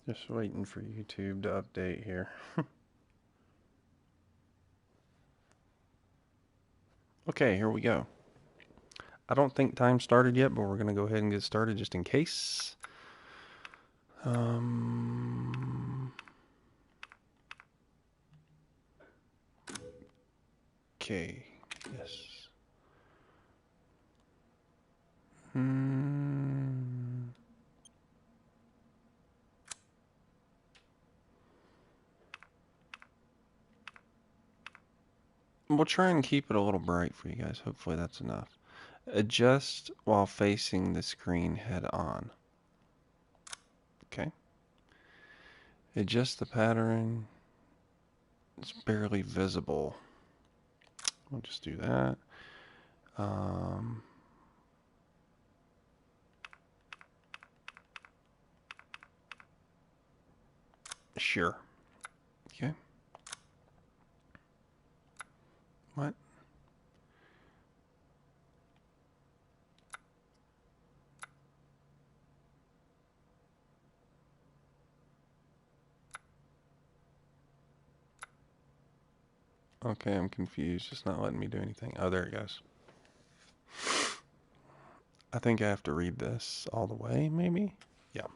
Just waiting for YouTube to update here. Okay, here we go. I don't think time started yet, but we're going to go ahead and get started just in case. Okay, yes. We'll try and keep it a little bright for you guys. Hopefully that's enough. Adjust while facing the screen head on. Okay. Adjust the pattern. It's barely visible. We'll just do that. Sure. Okay. What? Okay, I'm confused. It's not letting me do anything. Oh, there it goes. I think I have to read this all the way, maybe? Yeah.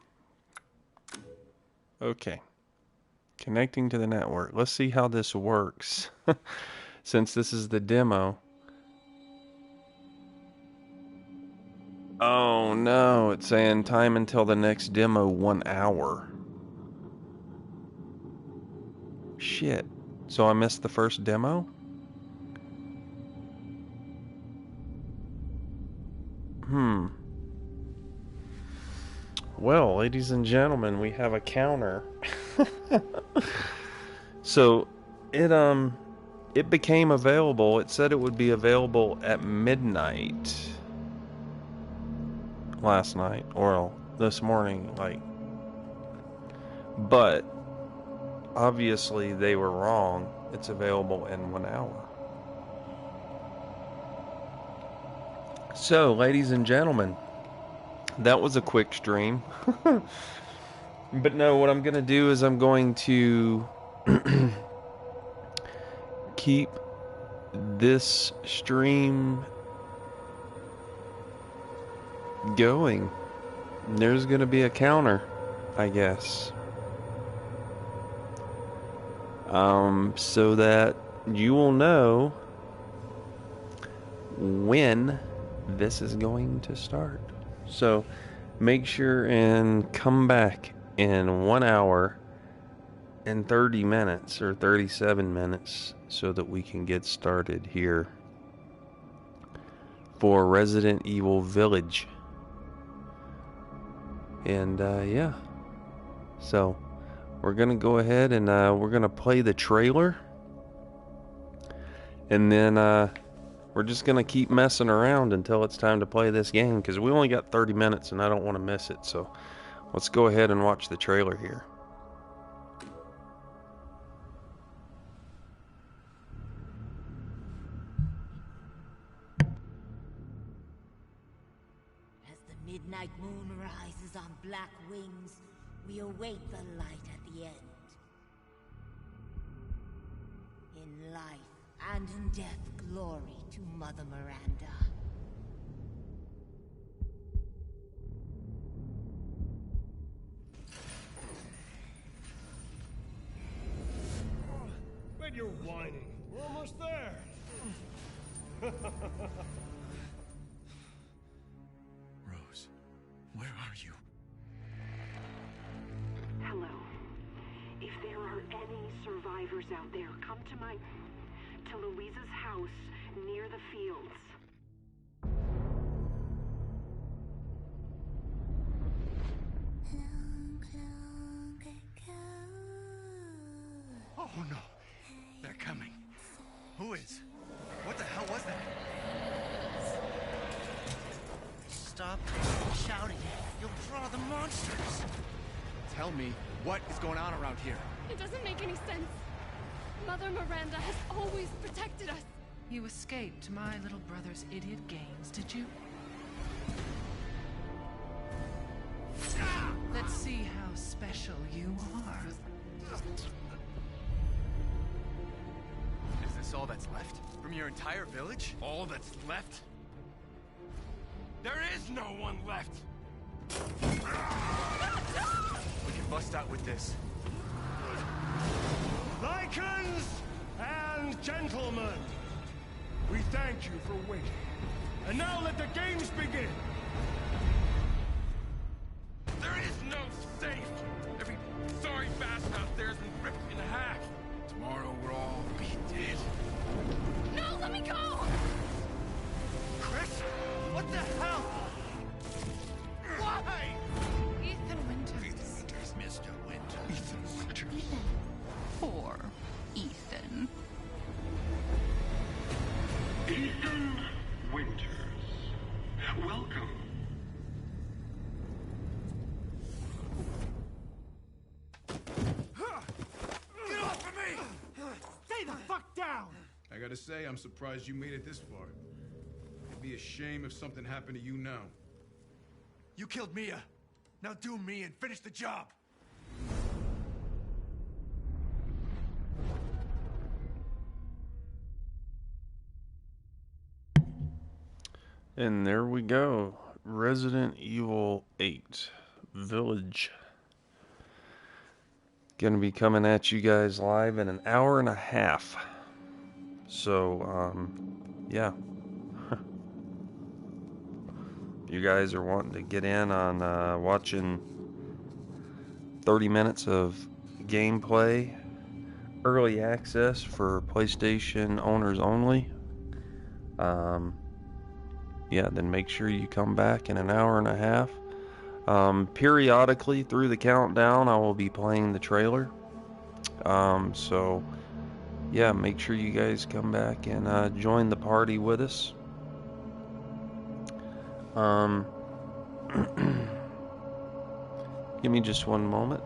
Okay. Connecting to the network. Let's see how this works. Since this is the demo. Oh no, it's saying time until the next demo 1 hour. Shit. So I missed the first demo? Well, ladies and gentlemen, we have a counter. So it became available. It said it would be available at midnight last night or this morning, but obviously they were wrong. It's available in 1 hour. So, ladies and gentlemen, that was a quick stream. But no, what I'm going to do is I'm going to keep this stream going. There's going to be a counter, I guess. So that you will know when this is going to start. So make sure and come back in 1 hour and 30 minutes or 37 minutes so that we can get started here for Resident Evil Village. And yeah, so we're gonna go ahead and we're gonna play the trailer, and then we're just gonna keep messing around until it's time to play this game, because we only got 30 minutes and I don't want to miss it. So let's go ahead and watch the trailer here. As the midnight moon rises on black wings, we await the light at the end. In life and in death, glory to Mother Miranda. When you're whining, we're almost there. Rose, where are you? Hello. If there are any survivors out there, come to Louisa's house near the fields. Oh no, they're coming. Who is? What the hell was that? Stop shouting. You'll draw the monsters. Tell me, what is going on around here? It doesn't make any sense. Mother Miranda has always protected us. You escaped my little brother's idiot games, did you? Let's Let's see how special you are. Is this all that's left? From your entire village? All that's left? There is no one left! We can bust out with this. Lycans and gentlemen, we thank you for waiting. And now let the games begin! There is no safe! Every sorry bastard out there has been ripped in half. Tomorrow we'll all be dead. No, let me go! Chris? What the hell? Why? Ethan Winters. Mr. Winter. Ethan Winters. Poor Ethan. Ethan Winters. Welcome. Get off of me! Stay the fuck down! I gotta say, I'm surprised you made it this far. It'd be a shame if something happened to you now. You killed Mia. Now do me and finish the job. And there we go. Resident Evil 8 Village. Gonna be coming at you guys live in an hour and a half. So, yeah. You guys are wanting to get in on watching 30 minutes of gameplay, early access for PlayStation owners only. Yeah, then make sure you come back in an hour and a half. Periodically through the countdown, I will be playing the trailer. So, yeah, make sure you guys come back and join the party with us. Give me just one moment.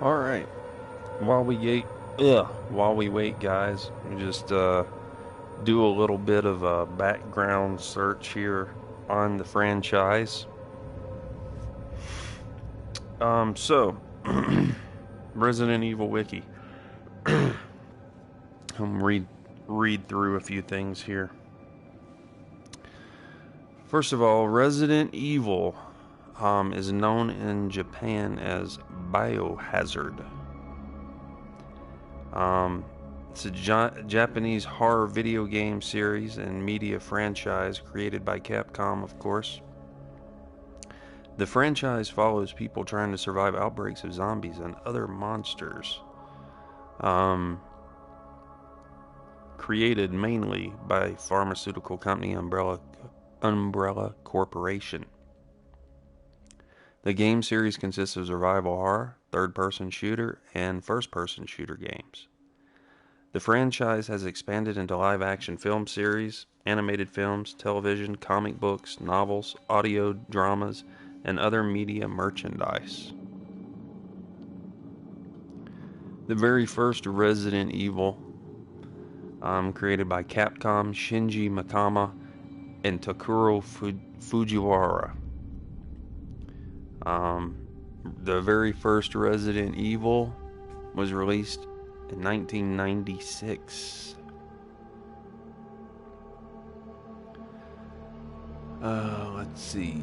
All right. While we wait, guys, just do a little bit of a background search here on the franchise. So Resident Evil Wiki. I'm read through a few things here. First of all, Resident Evil is known in Japan as Biohazard. It's a Japanese horror video game series and media franchise created by Capcom, of course. The franchise follows people trying to survive outbreaks of zombies and other monsters. Created mainly by pharmaceutical company Umbrella Corporation. The game series consists of survival horror, third-person shooter, and first-person shooter games. The franchise has expanded into live-action film series, animated films, television, comic books, novels, audio dramas, and other media merchandise. The very first Resident Evil, created by Capcom, Shinji Mikami, and Takuro Fujiwara. The very first Resident Evil was released in 1996. Let's see.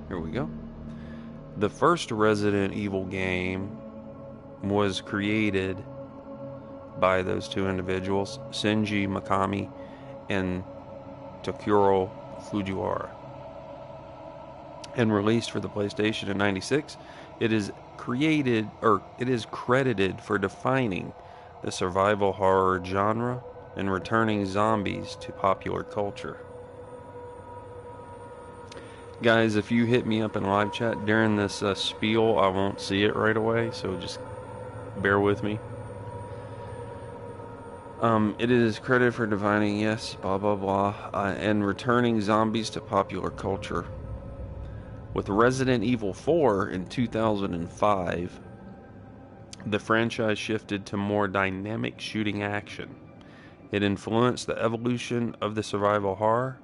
Here we go. The first Resident Evil game was created by those two individuals, Shinji Mikami and Takuro Fujiwara, and released for the PlayStation in '96. It is credited for defining the survival horror genre and returning zombies to popular culture. Guys, if you hit me up in live chat during this spiel, I won't see it right away, so just bear with me. It is credited for defining, yes, blah blah blah, and returning zombies to popular culture. With Resident Evil 4 in 2005, the franchise shifted to more dynamic shooting action. It influenced the evolution of the survival horror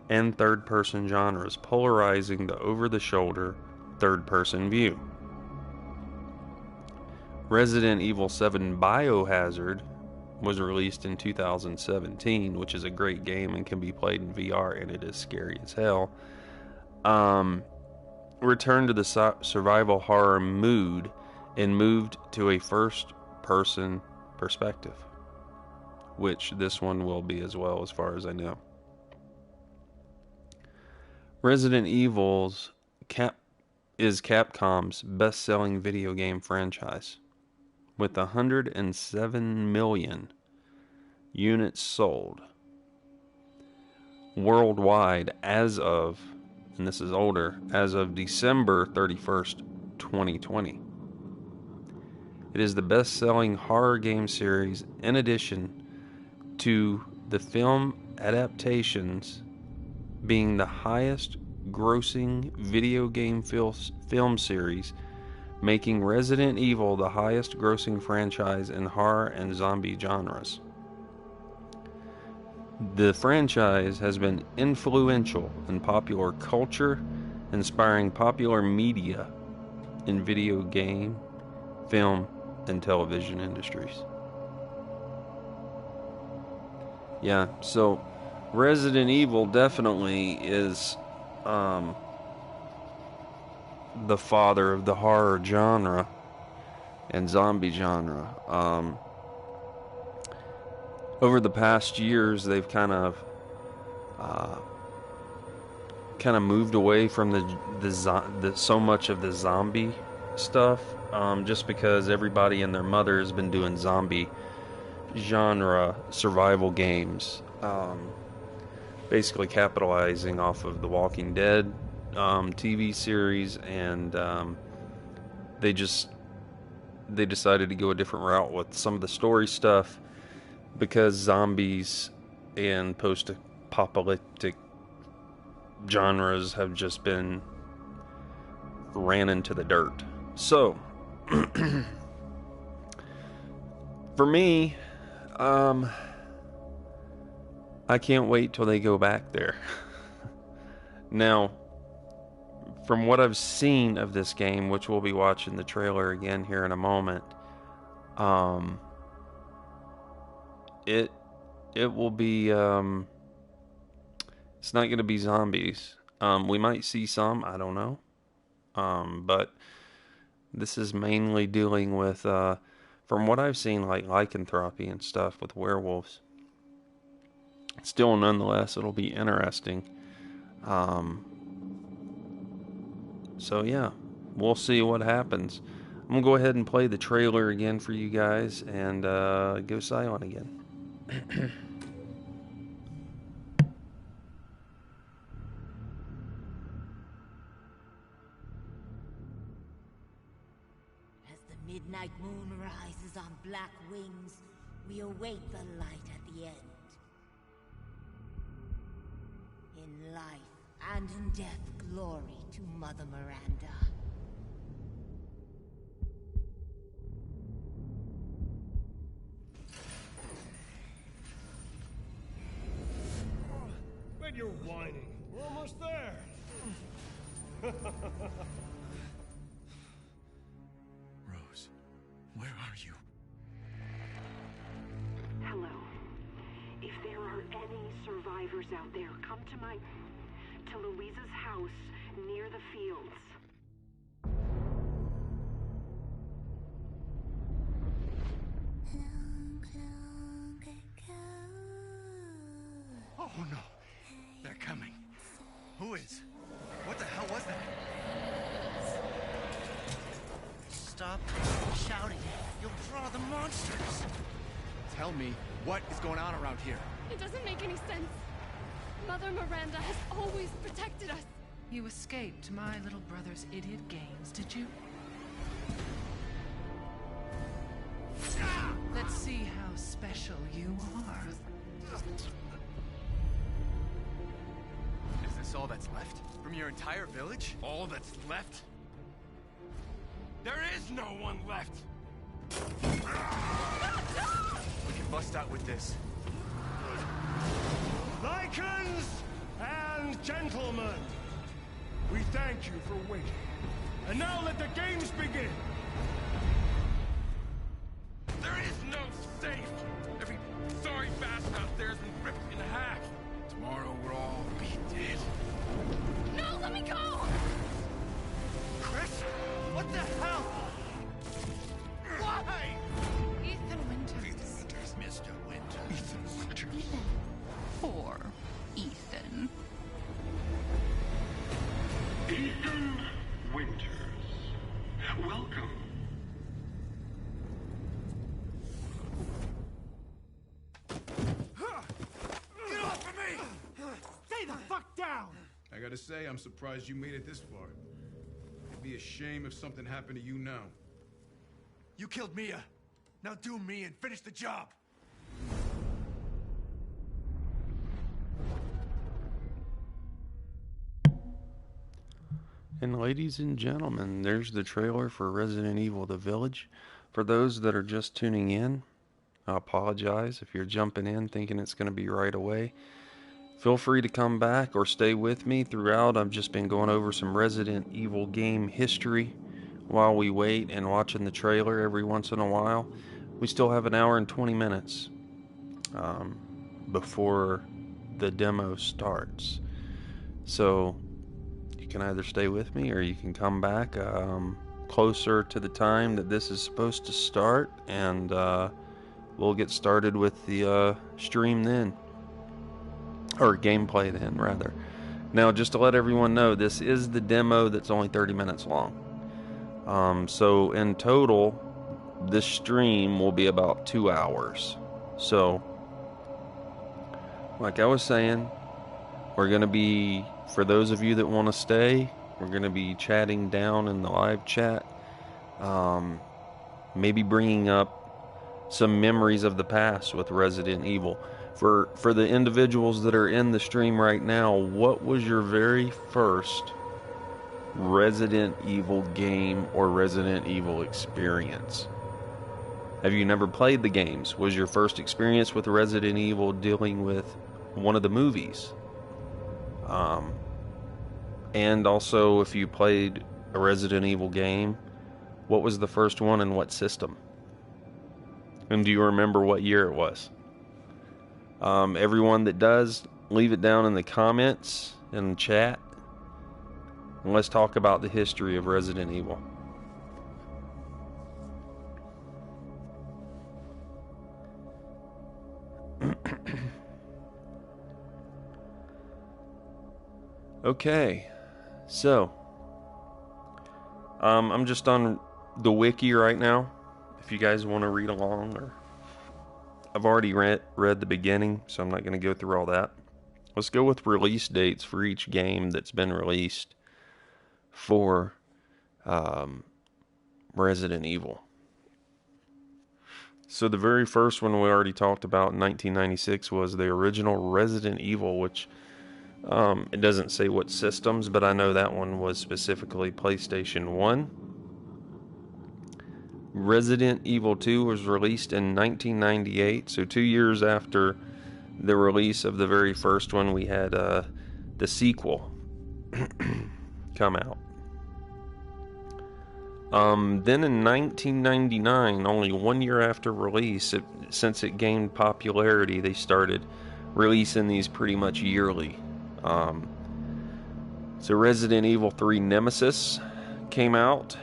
and third-person genres, polarizing the over-the-shoulder third-person view. Resident Evil 7 Biohazard was released in 2017, which is a great game and can be played in VR, and it is scary as hell. Returned to the survival horror mood and moved to a first-person perspective, which this one will be as well, as far as I know. Resident Evil is Capcom's best-selling video game franchise, with 107 million units sold worldwide as of, and this is older, as of December 31st, 2020. It is the best-selling horror game series in addition to the film adaptations being the highest grossing video game film series, making Resident Evil the highest grossing franchise in horror and zombie genres. The franchise has been influential in popular culture, inspiring popular media in video game, film, and television industries. Yeah, so Resident Evil definitely is the father of the horror genre and zombie genre. Over the past years, they've kind of moved away from the so much of the zombie stuff, just because everybody and their mother has been doing zombie genre survival games, basically capitalizing off of the Walking Dead TV series, and they decided to go a different route with some of the story stuff, because zombies and post-apocalyptic genres have just been ran into the dirt. So for me, I can't wait till they go back there. Now, from what I've seen of this game, which we'll be watching the trailer again here in a moment, it will be it's not going to be zombies. We might see some, I don't know. But this is mainly dealing with, from what I've seen, like lycanthropy and stuff with werewolves. Still, nonetheless, it'll be interesting. So yeah, we'll see what happens. I'm gonna go ahead and play the trailer again for you guys and go silent again. As the midnight moon rises on black wings, we await the light at the end. In life and in death, glory to Mother Miranda. Quit your whining. We're almost there. Rose, where are you? Hello. If there are any survivors out there, come to Louisa's house near the fields. Oh no, they're coming. Who is? What the hell was that? Stop shouting. You'll draw the monsters. Tell me, what is going on around here? It doesn't make any sense. Mother Miranda has always protected us. You escaped my little brother's idiot games, did you? Let's see how special you are. Is this all that's left? From your entire village? All that's left? There is no one left! We can bust out with this. Lycans and gentlemen, we thank you for waiting. And now let the games begin. There is no safe! Every sorry bastard out there has been ripped in half. Tomorrow we'll all be dead. No, let me go! Chris? What the hell? Why? Ethan Winters. Mr. Winters. Ethan. Poor Ethan. Ethan Winters. Welcome. Get off of me! Stay the fuck down! I gotta say, I'm surprised you made it this far. It'd be a shame if something happened to you now. You killed Mia. Now do me and finish the job. And ladies and gentlemen, there's the trailer for Resident Evil The Village. For those that are just tuning in, I apologize if you're jumping in thinking it's going to be right away. Feel free to come back or stay with me throughout. I've just been going over some Resident Evil game history while we wait and watching the trailer every once in a while. We still have an hour and 20 minutes before the demo starts. So you can either stay with me or you can come back closer to the time that this is supposed to start, and we'll get started with the stream then. Or gameplay then, rather. Now, just to let everyone know, this is the demo that's only 30 minutes long. So in total, this stream will be about 2 hours. So, like I was saying, we're going to be, for those of you that want to stay, we're going to be chatting down in the live chat. Maybe bringing up some memories of the past with Resident Evil. For the individuals that are in the stream right now, what was your very first Resident Evil game or Resident Evil experience? Have you never played the games? Was your first experience with Resident Evil dealing with one of the movies. And also, if you played a Resident Evil game, what was the first one and what system? And do you remember what year it was? Everyone that does, leave it down in the comments and chat. And let's talk about the history of Resident Evil. Okay, so I'm just on the wiki right now. If you guys want to read along, or I've already read the beginning, so I'm not going to go through all that. Let's go with release dates for each game that's been released for Resident Evil. So the very first one we already talked about in 1996 was the original Resident Evil, which it doesn't say what systems, but I know that one was specifically PlayStation 1. Resident Evil 2 was released in 1998, so 2 years after the release of the very first one, we had the sequel come out. Then in 1999, only 1 year after release, since it gained popularity, they started releasing these pretty much yearly. So Resident Evil 3 Nemesis came out.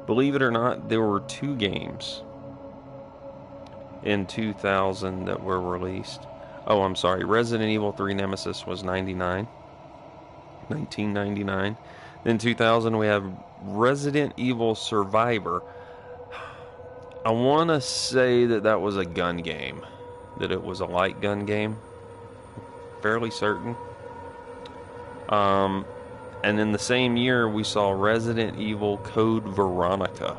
Believe it or not, there were 2 games in 2000 that were released. Oh, I'm sorry. Resident Evil 3 Nemesis was 1999. Then 2000 we have Resident Evil Survivor. I want to say that was a gun game. That it was a light gun game. Fairly certain. And in the same year, we saw Resident Evil Code Veronica.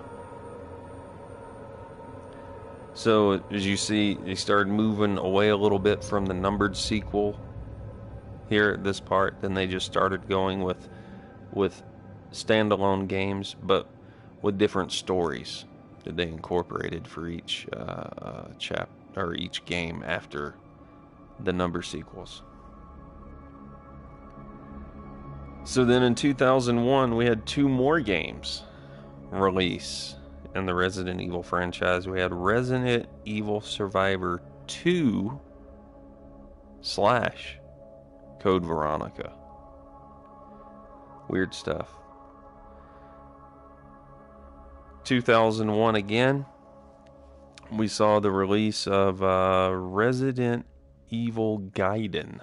So, as you see, they started moving away a little bit from the numbered sequel here at this part. Then they just started going with standalone games, but with different stories that they incorporated for each or each game after the number sequels. So then in 2001, we had 2 more games release in the Resident Evil franchise. We had Resident Evil Survivor 2 / Code Veronica. Weird stuff. 2001 again, we saw the release of Resident Evil Gaiden.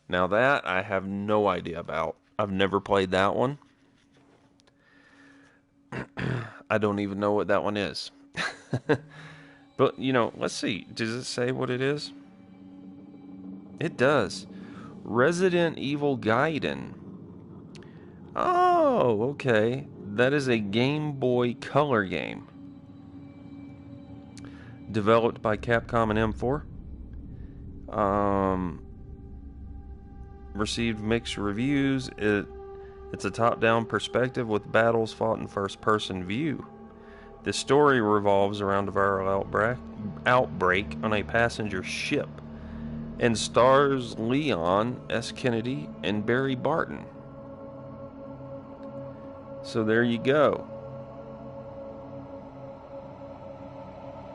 Now that I have no idea about. I've never played that one. I don't even know what that one is. But, let's see. Does it say what it is? It does. Resident Evil Gaiden. Oh, okay. That is a Game Boy Color game. Developed by Capcom and M4. Received mixed reviews. It's a top-down perspective with battles fought in first-person view. The story revolves around a viral outbreak on a passenger ship and stars Leon S. Kennedy and Barry Barton. So there you go.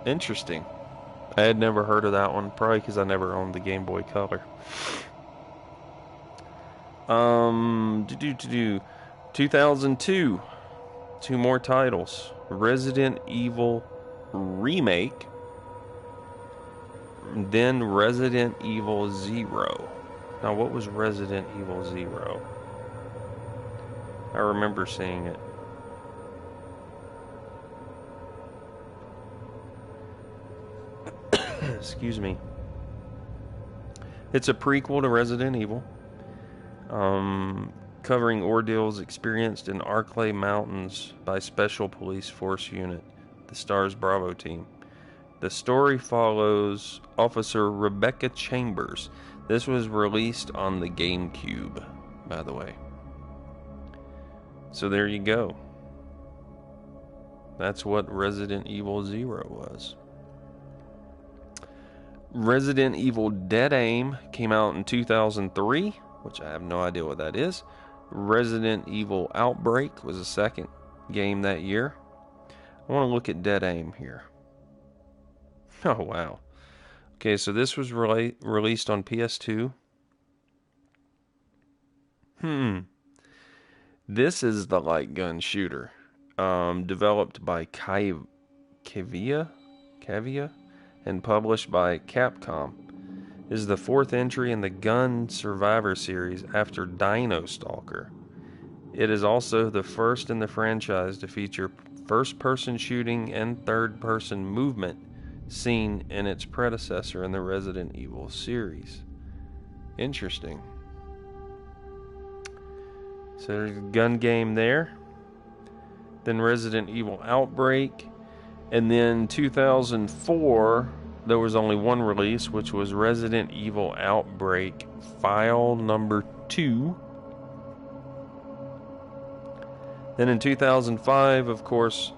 Interesting. I had never heard of that one, probably because I never owned the Game Boy Color. 2002, 2 more titles. Resident Evil Remake, then Resident Evil 0. Now, what was Resident Evil 0? I remember seeing it. Excuse me. It's a prequel to Resident Evil. Covering ordeals experienced in Arklay Mountains by Special Police Force Unit, the STARS Bravo team. The story follows Officer Rebecca Chambers. This was released on the GameCube, by the way. So there you go. That's what Resident Evil 0 was. Resident Evil Dead Aim came out in 2003, which I have no idea what that is. Resident Evil Outbreak was the second game that year. I want to look at Dead Aim here. Oh, wow. Okay, so this was released on PS2. This is the light gun shooter. Developed by Cavia and published by Capcom. It is the fourth entry in the Gun Survivor series after Dino Stalker. It is also the first in the franchise to feature first-person shooting and third-person movement seen in its predecessor in the Resident Evil series. Interesting. So there's a gun game there. Then Resident Evil Outbreak. And then 2004, there was only one release, which was Resident Evil Outbreak File Number 2. Then in 2005, of course,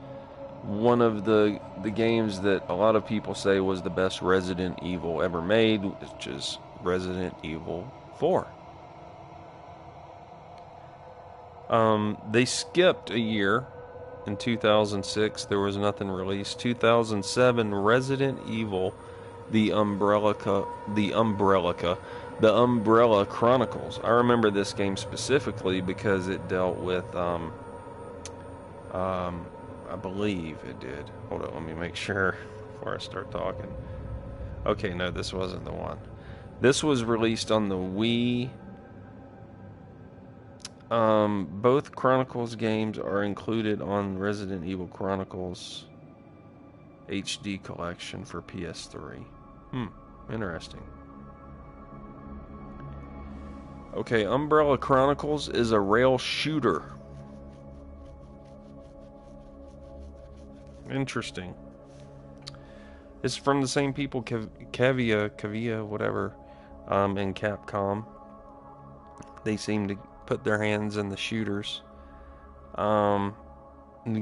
one of the games that a lot of people say was the best Resident Evil ever made, which is Resident Evil 4. They skipped a year. In 2006, there was nothing released. 2007, Resident Evil, The Umbrella Chronicles. I remember this game specifically because it dealt with, I believe it did. Hold on, let me make sure before I start talking. Okay, no, this wasn't the one. This was released on the Wii. Both Chronicles games are included on Resident Evil Chronicles HD collection for PS3. Interesting. Okay, Umbrella Chronicles is a rail shooter. Interesting. It's from the same people, Cavia, whatever, in Capcom. They seem to put their hands in the shooters. The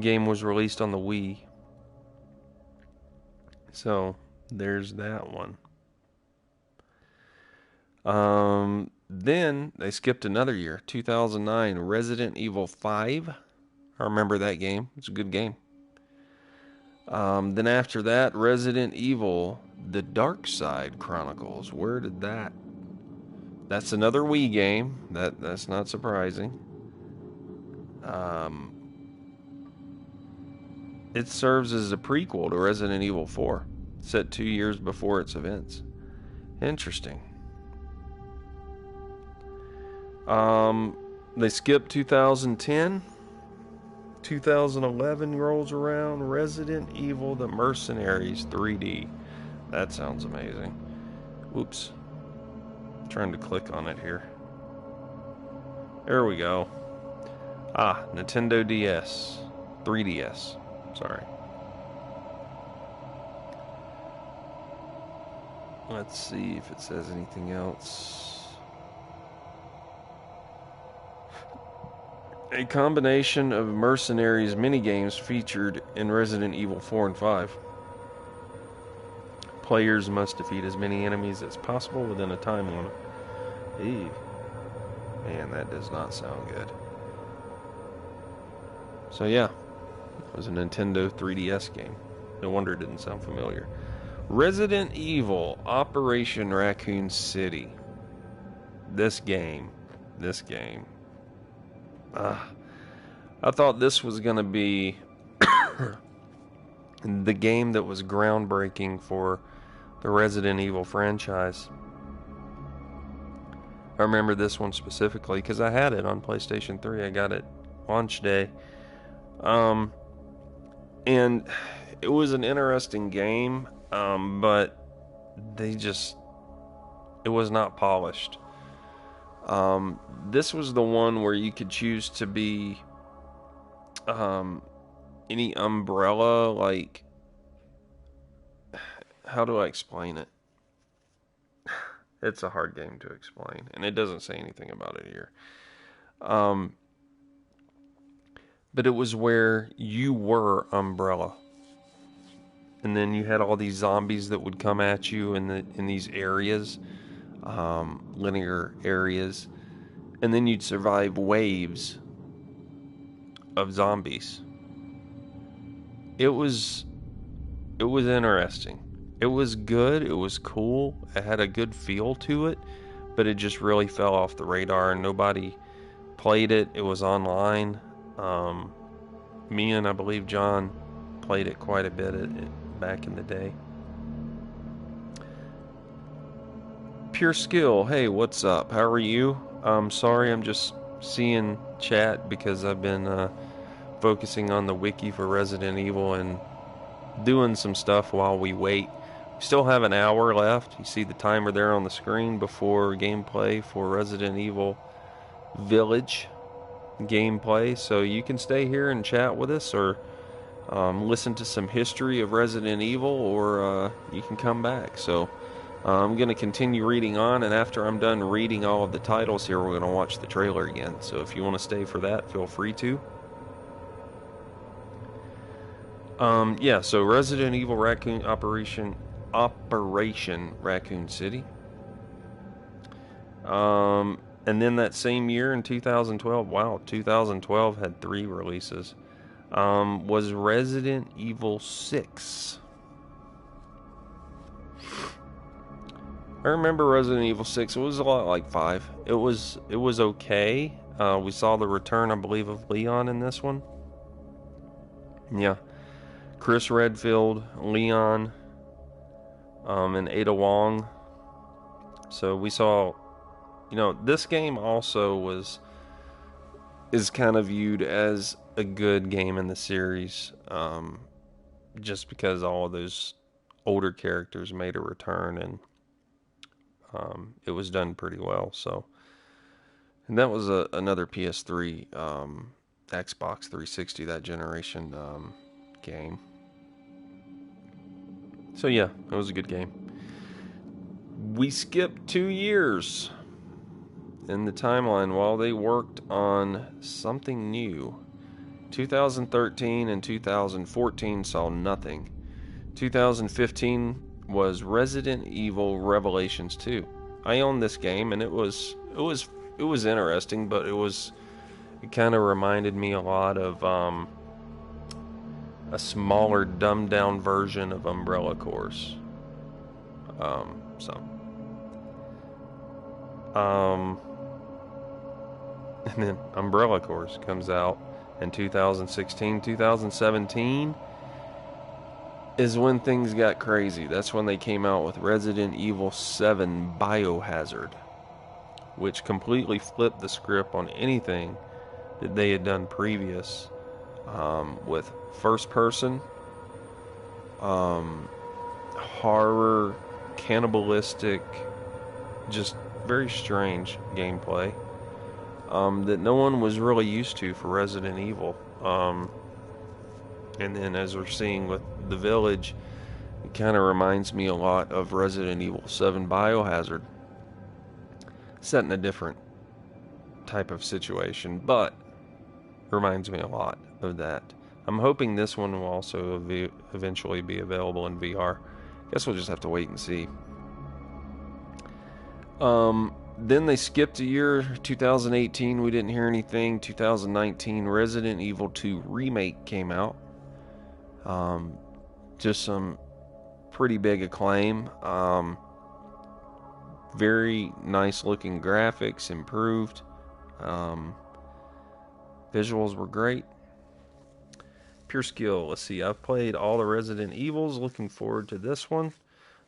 game was released on the Wii. So, there's that one. Then, they skipped another year. 2009, Resident Evil 5. I remember that game. It's a good game. Then after that, Resident Evil, The Dark Side Chronicles. Where did that... That's another Wii game. That's not surprising. It serves as a prequel to Resident Evil 4, set 2 years before its events. Interesting. They skipped 2010. 2011 rolls around. Resident Evil: The Mercenaries 3D. That sounds amazing. Oops. Trying to click on it here. There we go. Nintendo DS. 3DS. Sorry. Let's see if it says anything else. A combination of Mercenaries minigames featured in Resident Evil 4 and 5. Players must defeat as many enemies as possible within a time limit. Eee. Man, that does not sound good. So yeah, it was a Nintendo 3DS game. No wonder it didn't sound familiar. Resident Evil Operation Raccoon City. This game. I thought this was going to be the game that was groundbreaking for the Resident Evil franchise. I remember this one specifically because I had it on PlayStation 3. I got it launch day. And it was an interesting game, but it was not polished. This was the one where you could choose to be any umbrella, like, how do I explain it? It's a hard game to explain, and it doesn't say anything about it here. But it was where you were Umbrella, and then you had all these zombies that would come at you in these areas, linear areas, and then you'd survive waves of zombies. It was interesting. It was good. It was cool. It had a good feel to it, but it just really fell off the radar, and nobody played it. It was online. Me and I believe John played it quite a bit back in the day. Pure Skill, hey, what's up? How are you? Sorry, I'm just seeing chat because I've been focusing on the wiki for Resident Evil and doing some stuff while we wait. We still have an hour left. You see the timer there on the screen before gameplay for Resident Evil Village gameplay, so you can stay here and chat with us, or listen to some history of Resident Evil, or you can come back. So I'm going to continue reading on, and after I'm done reading all of the titles here, we're going to watch the trailer again. So if you want to stay for that, feel free to. Yeah, so Resident Evil Operation Raccoon City. And then that same year in 2012, wow, 2012 had 3 releases, was Resident Evil 6. I remember Resident Evil 6. It was a lot like 5. It was okay. We saw the return, I believe, of Leon in this one. Yeah. Chris Redfield, Leon, and Ada Wong. So we saw, this game also is kind of viewed as a good game in the series, just because all of those older characters made a return, and it was done pretty well. So, and that was another PS3, Xbox 360, that generation game. So yeah, it was a good game. We skipped 2 years in the timeline while they worked on something new. 2013 and 2014 saw nothing. 2015 was Resident Evil Revelations 2. I owned this game, and it was interesting, but it kind of reminded me a lot of a smaller, dumbed down version of Umbrella Corps. And then Umbrella Corps comes out in 2016. 2017 is when things got crazy. That's when they came out with Resident Evil 7 Biohazard, which completely flipped the script on anything that they had done previous, with first person, horror, cannibalistic, just very strange gameplay that no one was really used to for Resident Evil. And then as we're seeing with the Village, it kind of reminds me a lot of Resident Evil 7 Biohazard, set in a different type of situation, but reminds me a lot of that. I'm hoping this one will also eventually be available in VR. Guess we'll just have to wait and see. Then they skipped a year, 2018, we didn't hear anything. 2019, Resident Evil 2 Remake came out. Just some pretty big acclaim. Very nice looking graphics, improved. Visuals were great. Pure Skill, let's see, I've played all the Resident Evils, looking forward to this one.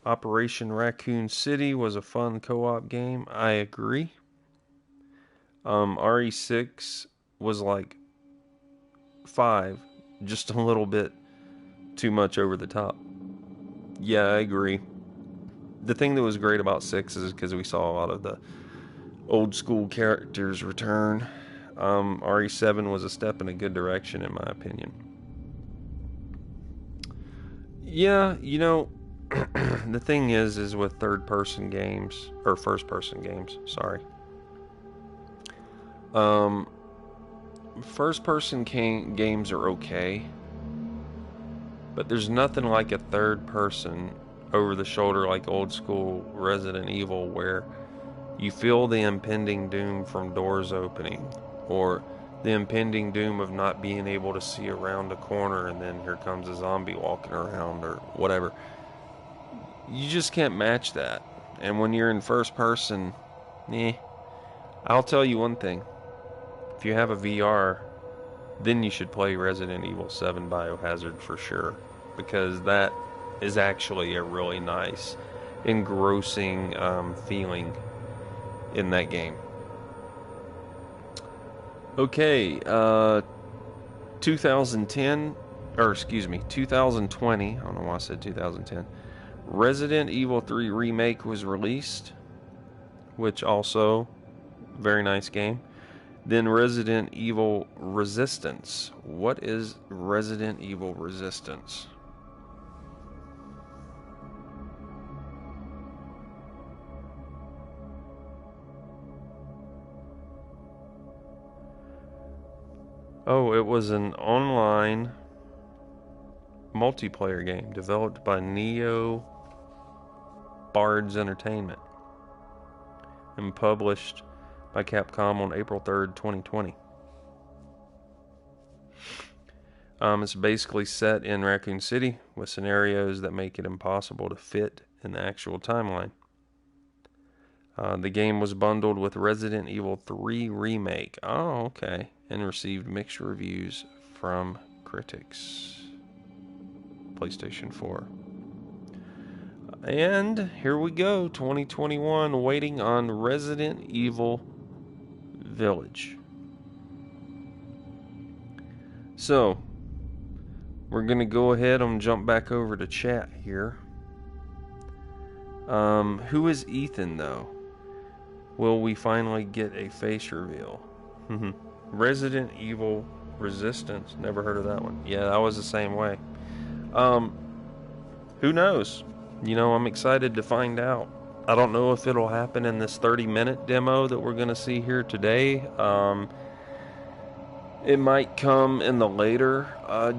Operation Raccoon City was a fun co-op game. I agree. RE6 was like 5, just a little bit too much over the top. Yeah, I agree. The thing that was great about 6 is because we saw a lot of the old school characters return. RE7 was a step in a good direction, in my opinion. Yeah, the thing is with third-person games, or first-person games, sorry. First-person games are okay. But there's nothing like a third person over the shoulder like old school Resident Evil where you feel the impending doom from doors opening, or the impending doom of not being able to see around a corner and then here comes a zombie walking around or whatever. You just can't match that. And when you're in first person, I'll tell you one thing. If you have a VR, then you should play Resident Evil 7 Biohazard for sure, because that is actually a really nice, engrossing feeling in that game. Okay, 2010, or excuse me, 2020, I don't know why I said 2010, Resident Evil 3 Remake was released, which also, very nice game. Then Resident Evil Resistance. What is Resident Evil Resistance? Oh, it was an online multiplayer game developed by Neo Bards Entertainment and published by Capcom on April 3rd, 2020. It's basically set in Raccoon City with scenarios that make it impossible to fit in the actual timeline. The game was bundled with Resident Evil 3 Remake. Oh, okay. And received mixed reviews from critics. PlayStation 4. And here we go, 2021, waiting on Resident Evil Village. So, we're going to go ahead and jump back over to chat here. Who is Ethan, though? Will we finally get a face reveal? Resident Evil Resistance. Never heard of that one. Yeah, that was the same way. Who knows? You know, I'm excited to find out. I don't know if it'll happen in this 30-minute demo that we're going to see here today. It might come in the later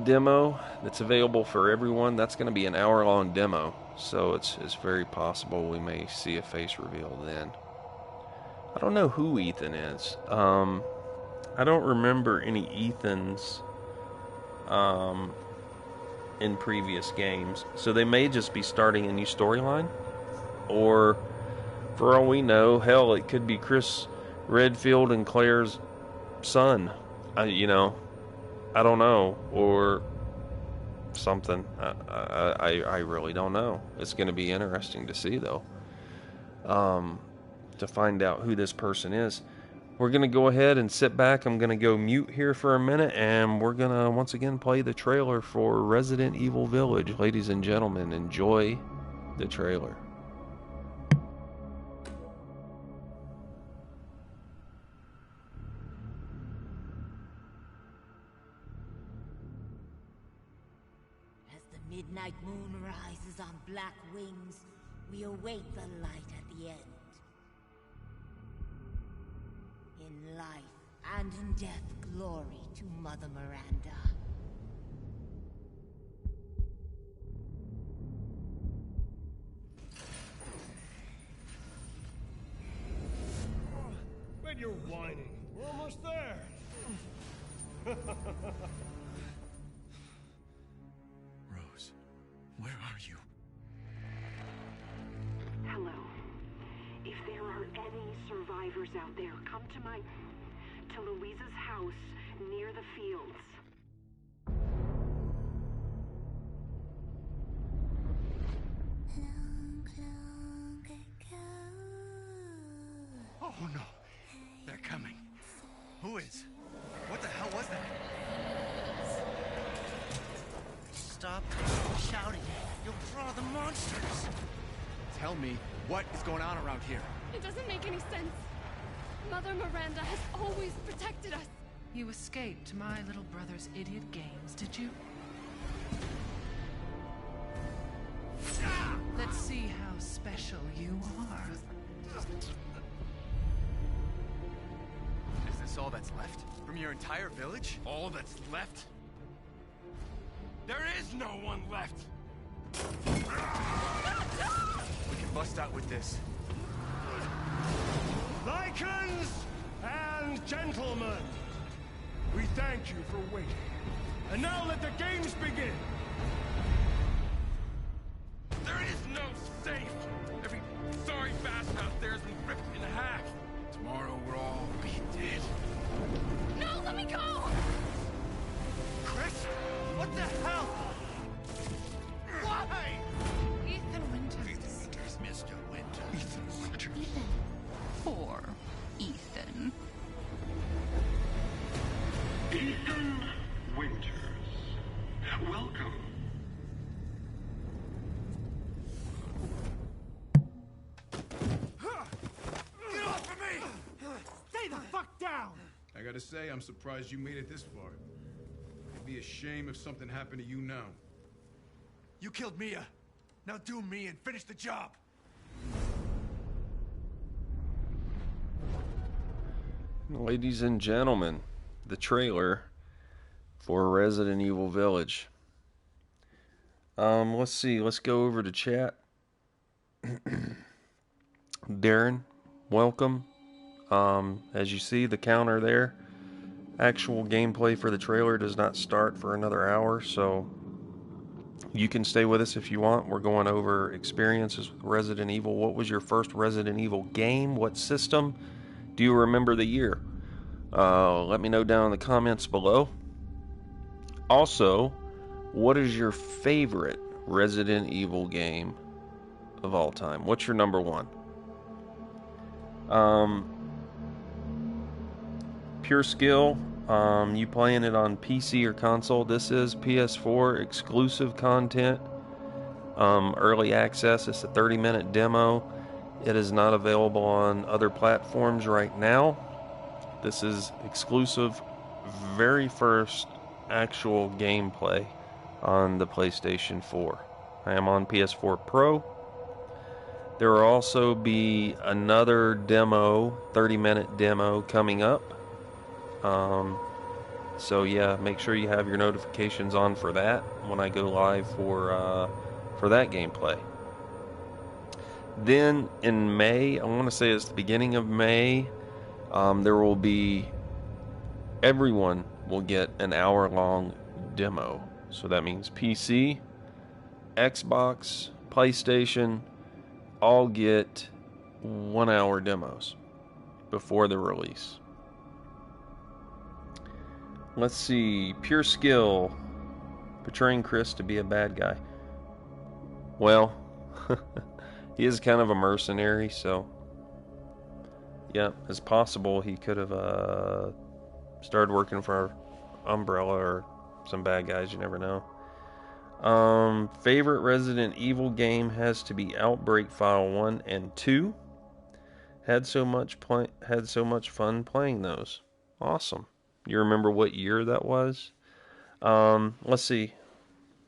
demo that's available for everyone. That's going to be an hour-long demo, so it's very possible we may see a face reveal then. I don't know who Ethan is. I don't remember any Ethans in previous games, so they may just be starting a new storyline, or for all we know, hell, it could be Chris Redfield and Claire's son. You know, I don't know, or something. I really don't know. It's going to be interesting to see, though, to find out who this person is. We're going to go ahead and sit back. I'm going to go mute here for a minute, and we're going to once again play the trailer for Resident Evil Village. Ladies and gentlemen, enjoy the trailer. As the midnight moon rises on black wings, we await the light at the end. In life and in death, glory to Mother Miranda. When you're whining, we're almost there. Rose, where are you? Hello. If there are any survivors out there, come to Louisa's house near the fields. Oh no, they're coming. Who is? What the hell was that? Stop shouting. You'll draw the monsters. Tell me, what is going on around here? It doesn't make any sense. Mother Miranda has always protected us. You escaped my little brother's idiot games, did you? Let's see how special you are. Is this all that's left? From your entire village? All that's left? There is no one left. We can bust out with this. Lycans and gentlemen, we thank you for waiting. And now let the games begin. There is no safe. Every sorry bastard out there has been ripped in half. Tomorrow we'll all be dead. No, let me go! Chris? What the hell? Why? Ethan Winters. Mr. Winters. Ethan. For Ethan. Ethan Winters. Welcome. Get off of me! Stay the fuck down! I gotta say, I'm surprised you made it this far. It'd be a shame if something happened to you now. You killed Mia. Now do me and finish the job. Ladies and gentlemen, the trailer for Resident Evil Village. Let's see. Let's go over to chat. Darren, welcome. As you see, the counter there. Actual gameplay for the trailer does not start for another hour, so you can stay with us if you want. We're going over experiences with Resident Evil. What was your first Resident Evil game? What system? Do you remember the year? Let me know down in the comments below. Also, what is your favorite Resident Evil game of all time? What's your number one? Pure Skill, you playing it on PC or console? This is PS4 exclusive content. Early access. It's a 30-minute demo. It is not available on other platforms right now. This is exclusive, very first actual gameplay on the PlayStation 4. I am on PS4 Pro. There will also be another demo, 30-minute demo coming up. So yeah, make sure you have your notifications on for that when I go live for that gameplay. Then in May, I want to say it's the beginning of May, there will be, everyone will get an hour-long demo. So that means PC, Xbox, PlayStation, all get 1 hour demos before the release. Let's see, Pure Skill, portraying Chris to be a bad guy. Well, he is kind of a mercenary, so yeah, it's possible he could have started working for Umbrella or some bad guys, you never know. Favorite Resident Evil game has to be Outbreak File 1 and 2. Had so much fun playing those. Awesome. You remember what year that was? Let's see.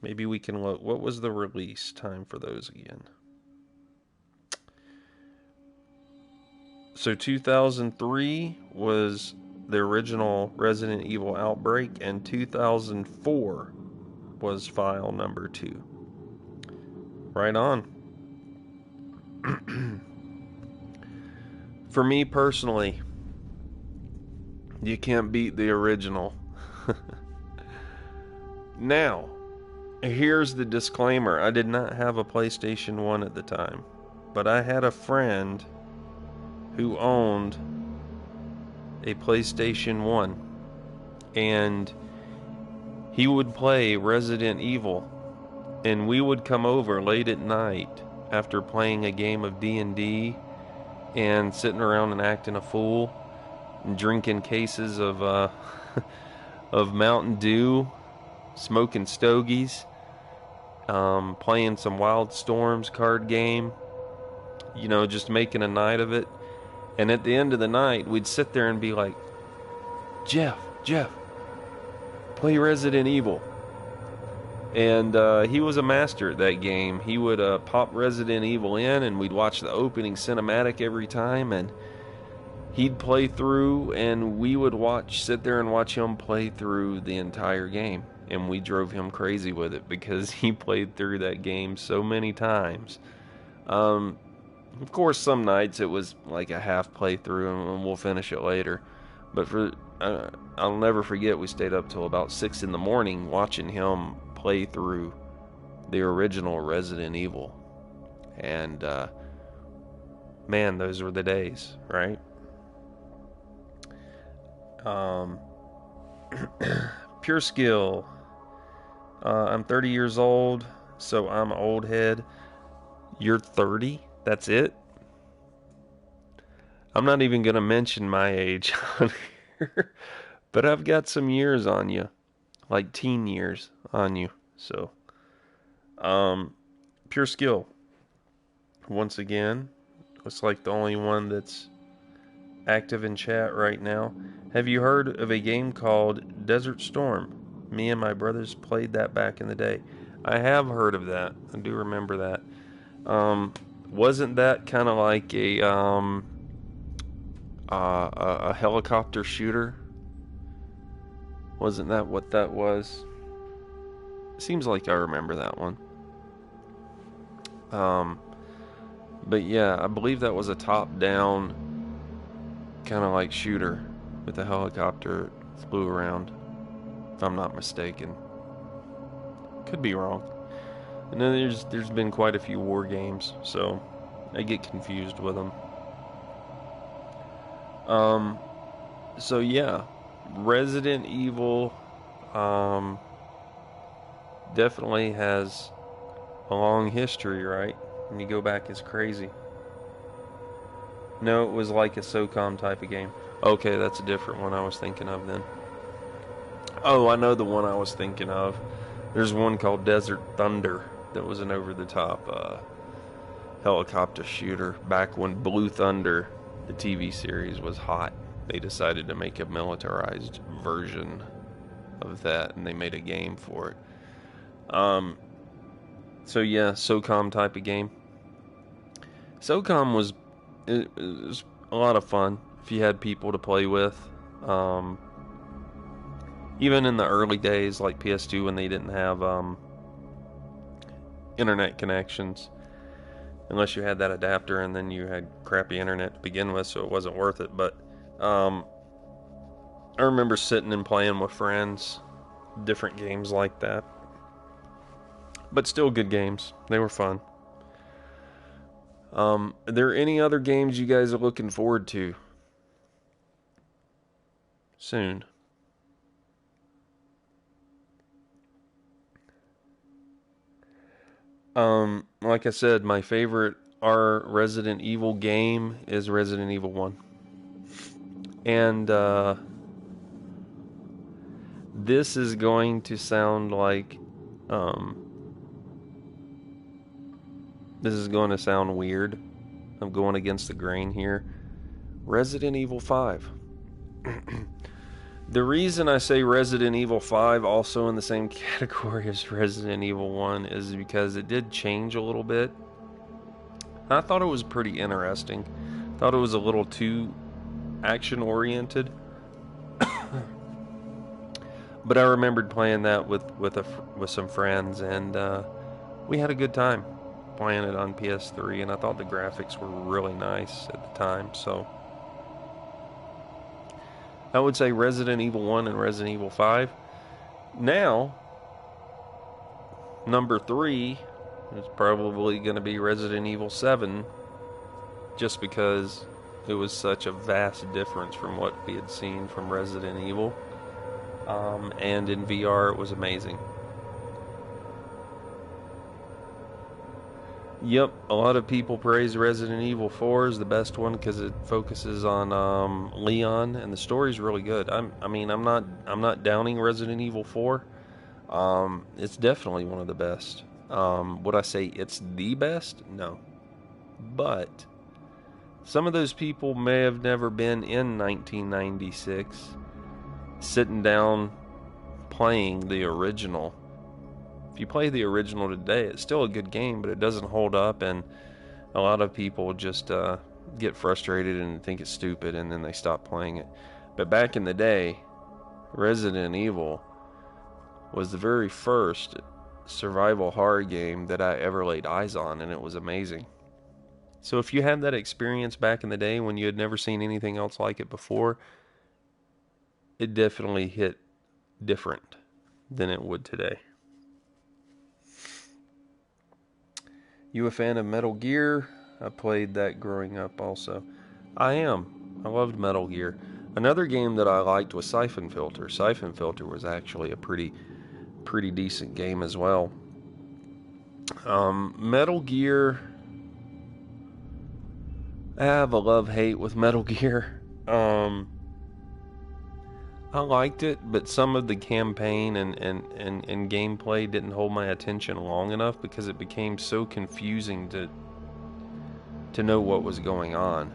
Maybe we can look. What was the release time for those again? So 2003 was the original Resident Evil Outbreak, and 2004 was file number 2. Right on. For me personally, you can't beat the original. Now, here's the disclaimer. I did not have a PlayStation 1 at the time, but I had a friend who owned a PlayStation 1, and he would play Resident Evil, and we would come over late at night after playing a game of D&D and sitting around and acting a fool and drinking cases of of Mountain Dew, smoking stogies, playing some Wild Storms card game, you know, just making a night of it. And at the end of the night, we'd sit there and be like, Jeff, play Resident Evil. And he was a master at that game. He would pop Resident Evil in, and we'd watch the opening cinematic every time, and he'd play through, and we would sit there and watch him play through the entire game. and we drove him crazy with it because he played through that game so many times. Of course, some nights it was like a half playthrough and we'll finish it later. But I'll never forget, we stayed up till about 6 in the morning watching him play through the original Resident Evil. And, man, those were the days, right? Pure skill. I'm 30 years old, so I'm old head. You're 30? That's it? I'm not even going to mention my age on here, but I've got some years on you, like teen years on you. So, pure skill. Once again, looks like the only one that's active in chat right now. Have you heard of a game called Desert Storm? Me and my brothers played that back in the day. I have heard of that. I do remember that. Wasn't that kind of like a helicopter shooter? Wasn't that what that was? Seems like I remember that one. But yeah, I believe that was a top-down kind of like shooter with a helicopter flew around, if I'm not mistaken. Could be wrong. And then there's been quite a few war games, so I get confused with them. So yeah, Resident Evil definitely has a long history, right? When you go back, it's crazy. No, it was like a SOCOM type of game. Okay, that's a different one I was thinking of then. Oh, I know the one I was thinking of. There's one called Desert Thunder that was an over-the-top helicopter shooter back when Blue Thunder, the TV series, was hot. They decided to make a militarized version of that, and they made a game for it. So yeah, SOCOM type of game. SOCOM was a lot of fun if you had people to play with. Even in the early days, like PS2, when they didn't have internet connections, unless you had that adapter, and then you had crappy internet to begin with, so it wasn't worth it. But I remember sitting and playing with friends, different games like that. But still good games. They were fun. Are there any other games you guys are looking forward to soon? Like I said, my favorite Resident Evil game is Resident Evil 1. And this is going to sound like this is going to sound weird. I'm going against the grain here. Resident Evil 5. The reason I say Resident Evil 5 also in the same category as Resident Evil 1 is because it did change a little bit. I thought it was pretty interesting. Thought it was a little too action-oriented. But I remembered playing that with some friends, and we had a good time playing it on PS3, and I thought the graphics were really nice at the time, so I would say Resident Evil 1 and Resident Evil 5. Now, number 3 is probably going to be Resident Evil 7, just because it was such a vast difference from what we had seen from Resident Evil. And in VR, it was amazing. Yep, a lot of people praise Resident Evil 4 as the best one because it focuses on Leon, and the story's really good. I'm not downing Resident Evil 4. It's definitely one of the best. Would I say it's the best? No. But some of those people may have never been in 1996 sitting down playing the original. If you play the original today, it's still a good game, but it doesn't hold up, and a lot of people just get frustrated and think it's stupid, and then they stop playing it. But back in the day, Resident Evil was the very first survival horror game that I ever laid eyes on, and it was amazing. So if you had that experience back in the day when you had never seen anything else like it before, it definitely hit different than it would today. You a fan of Metal Gear? I played that growing up also. I am. I loved Metal Gear. Another game that I liked was Siphon Filter. Siphon Filter was actually a pretty decent game as well. Metal Gear, I have a love-hate with Metal Gear. I liked it, but some of the campaign and gameplay didn't hold my attention long enough because it became so confusing to know what was going on.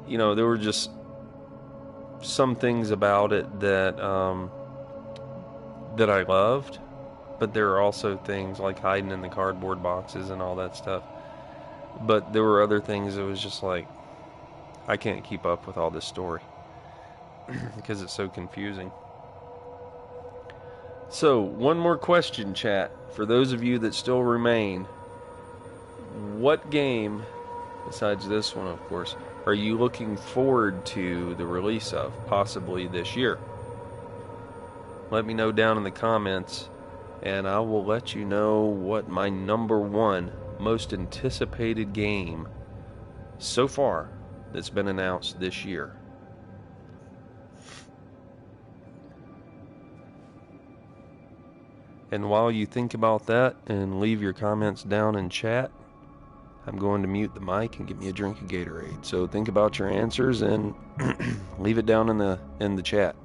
You know, there were just some things about it that that I loved, but there are also things like hiding in the cardboard boxes and all that stuff. But there were other things that was just like, I can't keep up with all this story because it's so confusing. So, one more question, chat. For those of you that still remain, what game, besides this one, of course, are you looking forward to the release of, possibly this year? Let me know down in the comments, and I will let you know what my number one most anticipated game so far that's been announced this year. And while you think about that and leave your comments down in chat, I'm going to mute the mic and get me a drink of Gatorade. So think about your answers and leave it down in the chat.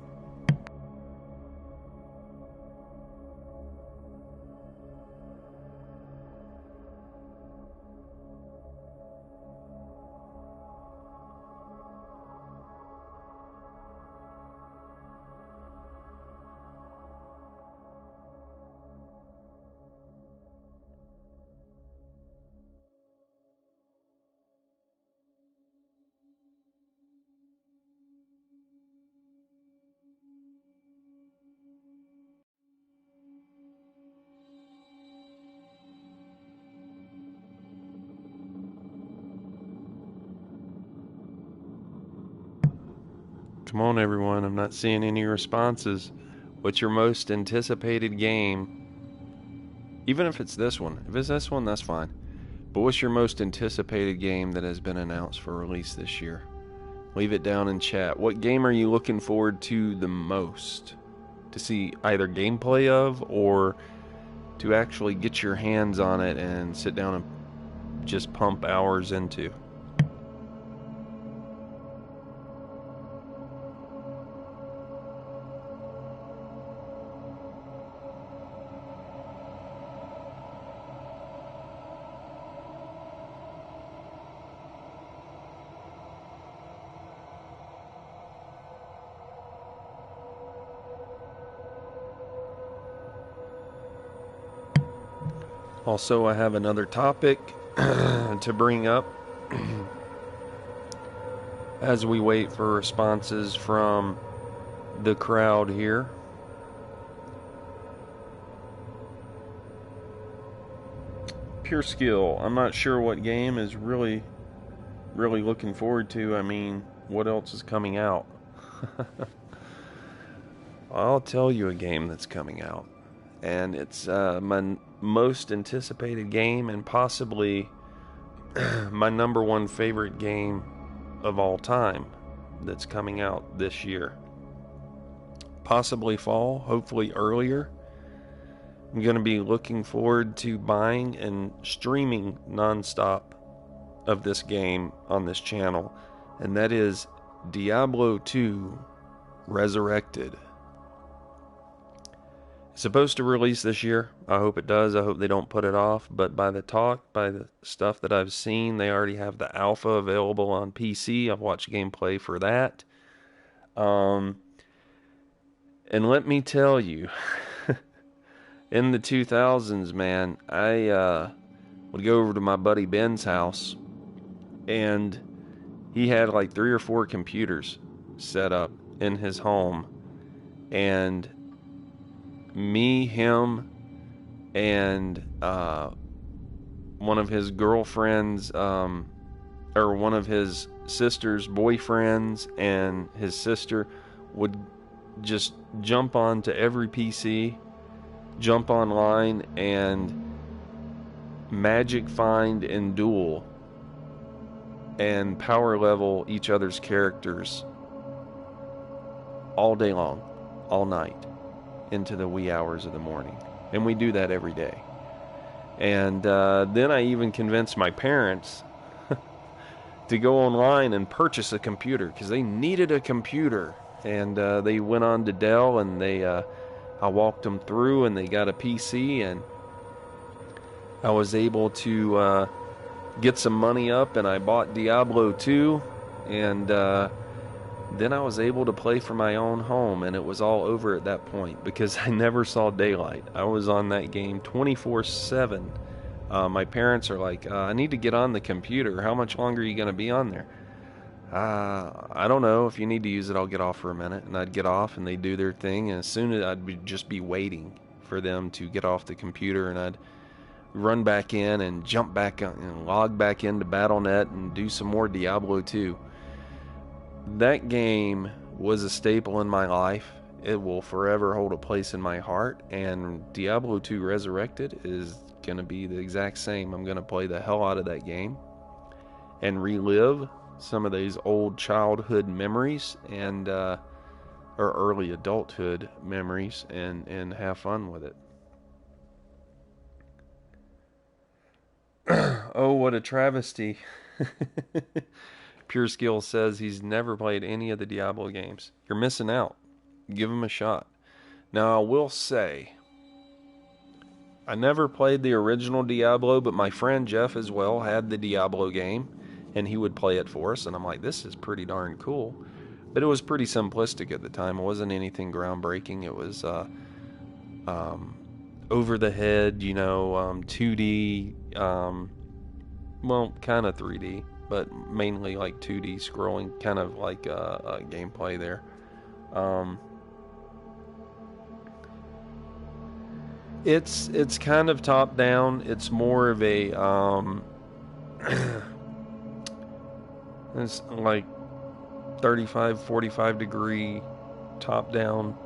Come on, everyone. I'm not seeing any responses. What's your most anticipated game? Even if it's this one. If it's this one, that's fine. But what's your most anticipated game that has been announced for release this year? Leave it down in chat. What game are you looking forward to the most? To see either gameplay of, or to actually get your hands on it and sit down and just pump hours into? Also, I have another topic to bring up as we wait for responses from the crowd here. Pure Skill. I'm not sure what game is really looking forward to. I mean, what else is coming out? I'll tell you a game that's coming out. And it's my most anticipated game and possibly my number one favorite game of all time that's coming out this year. Possibly fall, hopefully earlier. I'm going to be looking forward to buying and streaming nonstop of this game on this channel, and that is Diablo 2 Resurrected. It's supposed to release this year. I hope it does. I hope they don't put it off. But by the stuff that I've seen, they already have the alpha available on PC. I've watched gameplay for that. And let me tell you, in the 2000s, man, I would go over to my buddy Ben's house, and he had like 3 or 4 computers set up in his home. and me, him, and one of his girlfriends, or one of his sister's boyfriends and his sister would just jump onto every PC, jump online, and magic find and duel and power level each other's characters all day long, all night, into the wee hours of the morning. And we do that every day. And then I even convinced my parents to go online and purchase a computer, because they needed a computer. And they went on to Dell, and I walked them through, and they got a PC, and I was able to get some money up, and I bought Diablo 2, and then I was able to play for my own home, and it was all over at that point, because I never saw daylight. I was on that game 24/7. My parents are like, I need to get on the computer. How much longer are you going to be on there? I don't know. If you need to use it, I'll get off for a minute. And I'd get off, and they'd do their thing, and as soon as just be waiting for them to get off the computer, and I'd run back in and jump back and log back into Battle.net and do some more Diablo 2. That game was a staple in my life. It will forever hold a place in my heart, and Diablo 2 Resurrected is going to be the exact same. I'm going to play the hell out of that game and relive some of these old childhood memories and or early adulthood memories and have fun with it. Oh, what a travesty. Pure Skill says he's never played any of the Diablo games. You're missing out. Give him a shot. Now, I will say, I never played the original Diablo, but my friend Jeff as well had the Diablo game, and he would play it for us, and I'm like, this is pretty darn cool. But it was pretty simplistic at the time. It wasn't anything groundbreaking. It was over the head, 2D, well, kind of 3D, but mainly like 2D scrolling, kind of like a gameplay there. It's kind of top down. It's more of a it's like 35, 45 degree top down.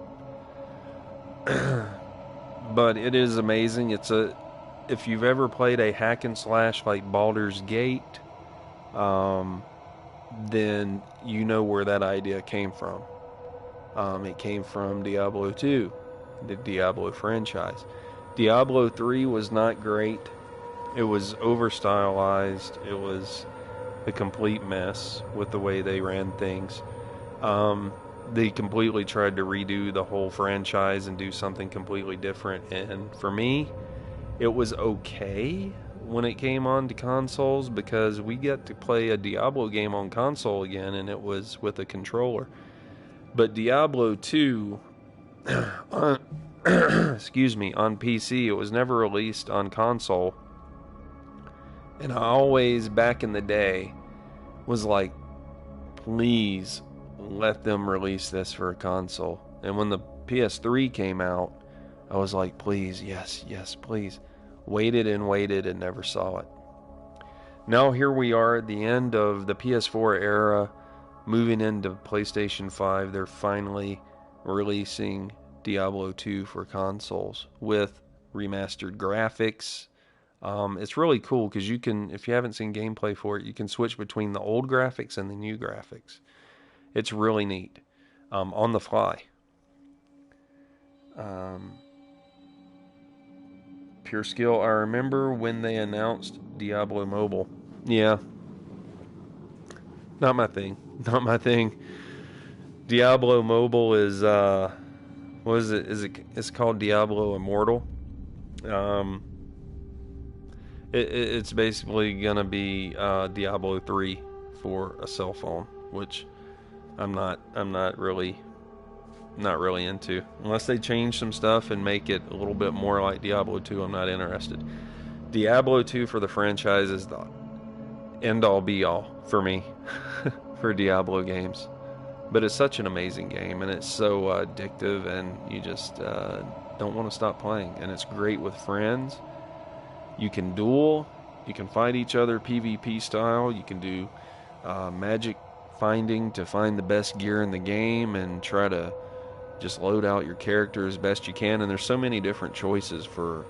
But it is amazing. If you've ever played a hack and slash like Baldur's Gate, then you know where that idea came from. It came from Diablo 2, the Diablo franchise. Diablo 3 was not great. It was over-stylized. It was a complete mess with the way they ran things. They completely tried to redo the whole franchise and do something completely different. And for me, it was okay when it came on to consoles, because we get to play a Diablo game on console again, and it was with a controller. But Diablo 2, excuse me, on PC, it was never released on console. And I always, back in the day, was like, please let them release this for a console. And when the PS3 came out, I was like, please, yes, please. Waited and never saw it. Now here we are at the end of the PS4 era, moving into PlayStation 5. They're finally releasing Diablo 2 for consoles with remastered graphics. It's really cool because you can, if you haven't seen gameplay for it, you can switch between the old graphics and the new graphics. It's really neat. On the fly. Pure Skill, I remember when they announced Diablo Mobile. Yeah. Not my thing. Diablo Mobile is, what is it? It's called Diablo Immortal. It's basically gonna be Diablo 3 for a cell phone, which I'm not really into. Unless they change some stuff and make it a little bit more like Diablo 2, I'm not interested. Diablo 2 for the franchise is the end all be all for me for Diablo games. But it's such an amazing game, and it's so addictive, and you just don't want to stop playing. And it's great with friends. You can duel, you can fight each other PvP style, you can do magic finding to find the best gear in the game and try to just load out your character as best you can. And there's so many different choices for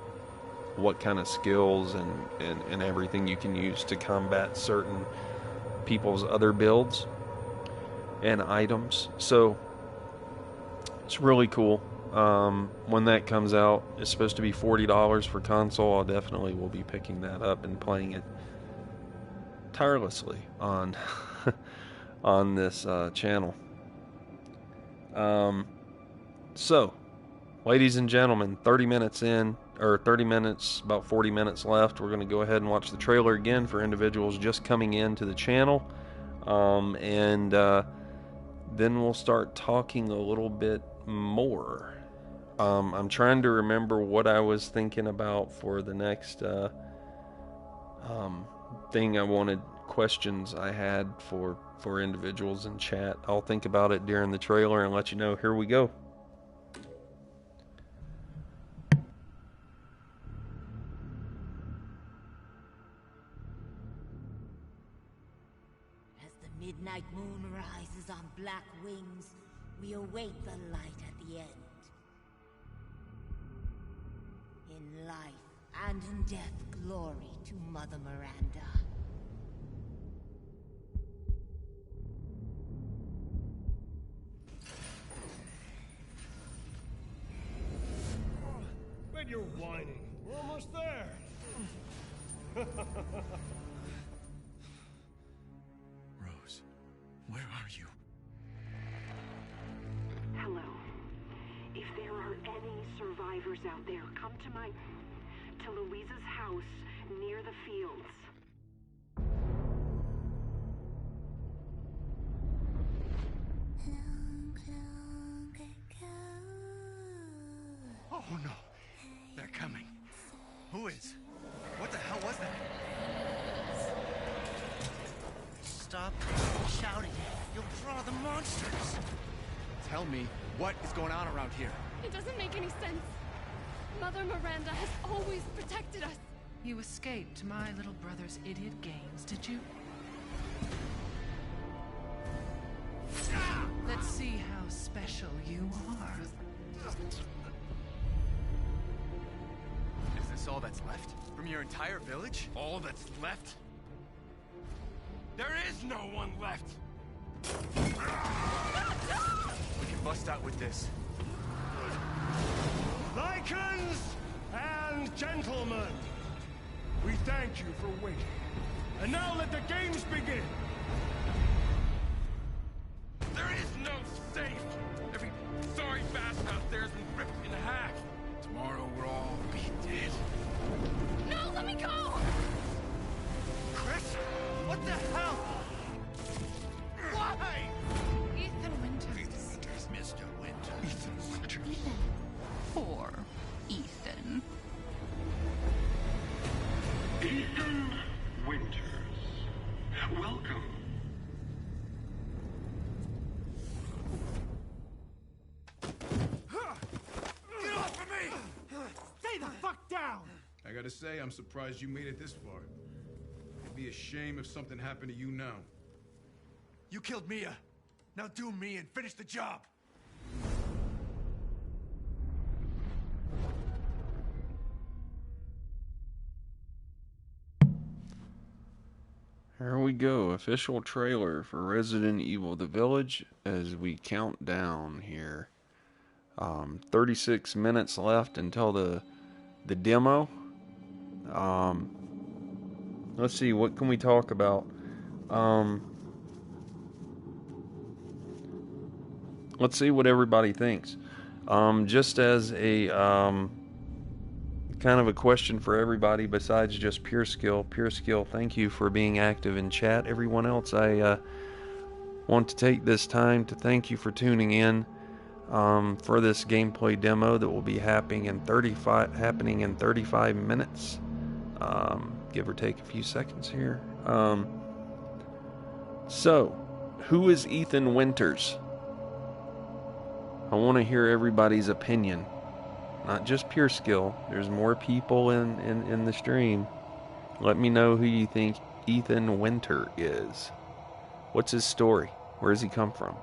what kind of skills and everything you can use to combat certain people's other builds and items. So it's really cool. When that comes out, it's supposed to be $40 for console. I definitely will be picking that up and playing it tirelessly on on this channel. So, ladies and gentlemen, 30 minutes in, or 30 minutes, about 40 minutes left. We're going to go ahead and watch the trailer again for individuals just coming into the channel. And then we'll start talking a little bit more. I'm trying to remember what I was thinking about for the next thing I wanted, questions I had for individuals in chat. I'll think about it during the trailer and let you know. Here we go. As the midnight moon rises on black wings, we await the light at the end. In life and in death, glory to Mother Miranda. When you're whining, we're almost there. Rose, where are you? Hello. If there are any survivors out there, come to Louisa's house near the fields. Oh no, they're coming. Who is? What the hell was that? Stop shouting. You'll draw the monsters. Tell me, what is going on around here? It doesn't make any sense. Mother Miranda has always protected us. You escaped my little brother's idiot games, did you? Let's see how special you are. Is this all that's left? From your entire village? All that's left? There is no one left! We can bust out with this. Lycans and gentlemen, we thank you for waiting. And now let the games begin! There is no safe! Every sorry bastard out there has been ripped in half. Tomorrow we'll all be dead. No, let me go! Chris? What the hell? Why? Ethan Winters. Mr. Winter. Ethan Winters. Poor Ethan. Ethan Winters. Welcome. Get off of me! Stay the fuck down! I gotta say, I'm surprised you made it this far. It'd be a shame if something happened to you now. You killed Mia. Now do me and finish the job. Here we go, official trailer for Resident Evil The Village as we count down here. 36 minutes left until the demo. Let's see, what can we talk about? Let's see what everybody thinks. Just as a kind of a question for everybody besides just Pure Skill. Pure Skill, thank you for being active in chat. Everyone else, I want to take this time to thank you for tuning in for this gameplay demo that will be happening in 35 minutes, give or take a few seconds here. So, who is Ethan Winters? I want to hear everybody's opinion. Not just pure skill. There's more people in the stream. Let me know who you think Ethan Winter is. What's his story? Where does he come from?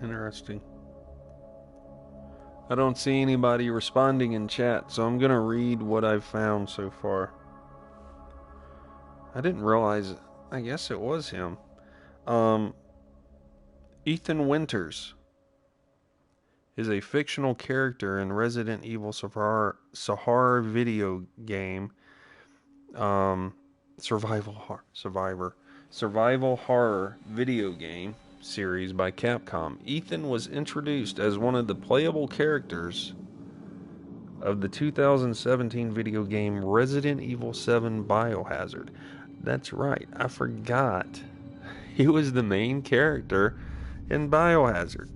Interesting. I don't see anybody responding in chat, so I'm gonna read what I've found so far. I didn't realize, I guess it was him. Ethan Winters is a fictional character in Resident Evil Sahara video game. Survival horror video game series by Capcom. Ethan was introduced as one of the playable characters of the 2017 video game Resident Evil 7 Biohazard. That's right, I forgot. He was the main character in Biohazard,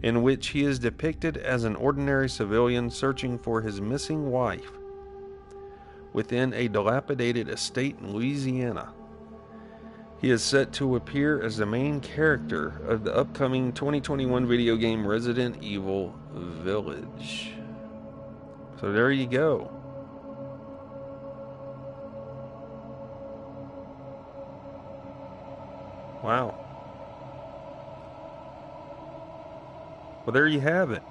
in which he is depicted as an ordinary civilian searching for his missing wife within a dilapidated estate in Louisiana. He is set to appear as the main character of the upcoming 2021 video game Resident Evil Village. So there you go. Wow. Well, there you have it.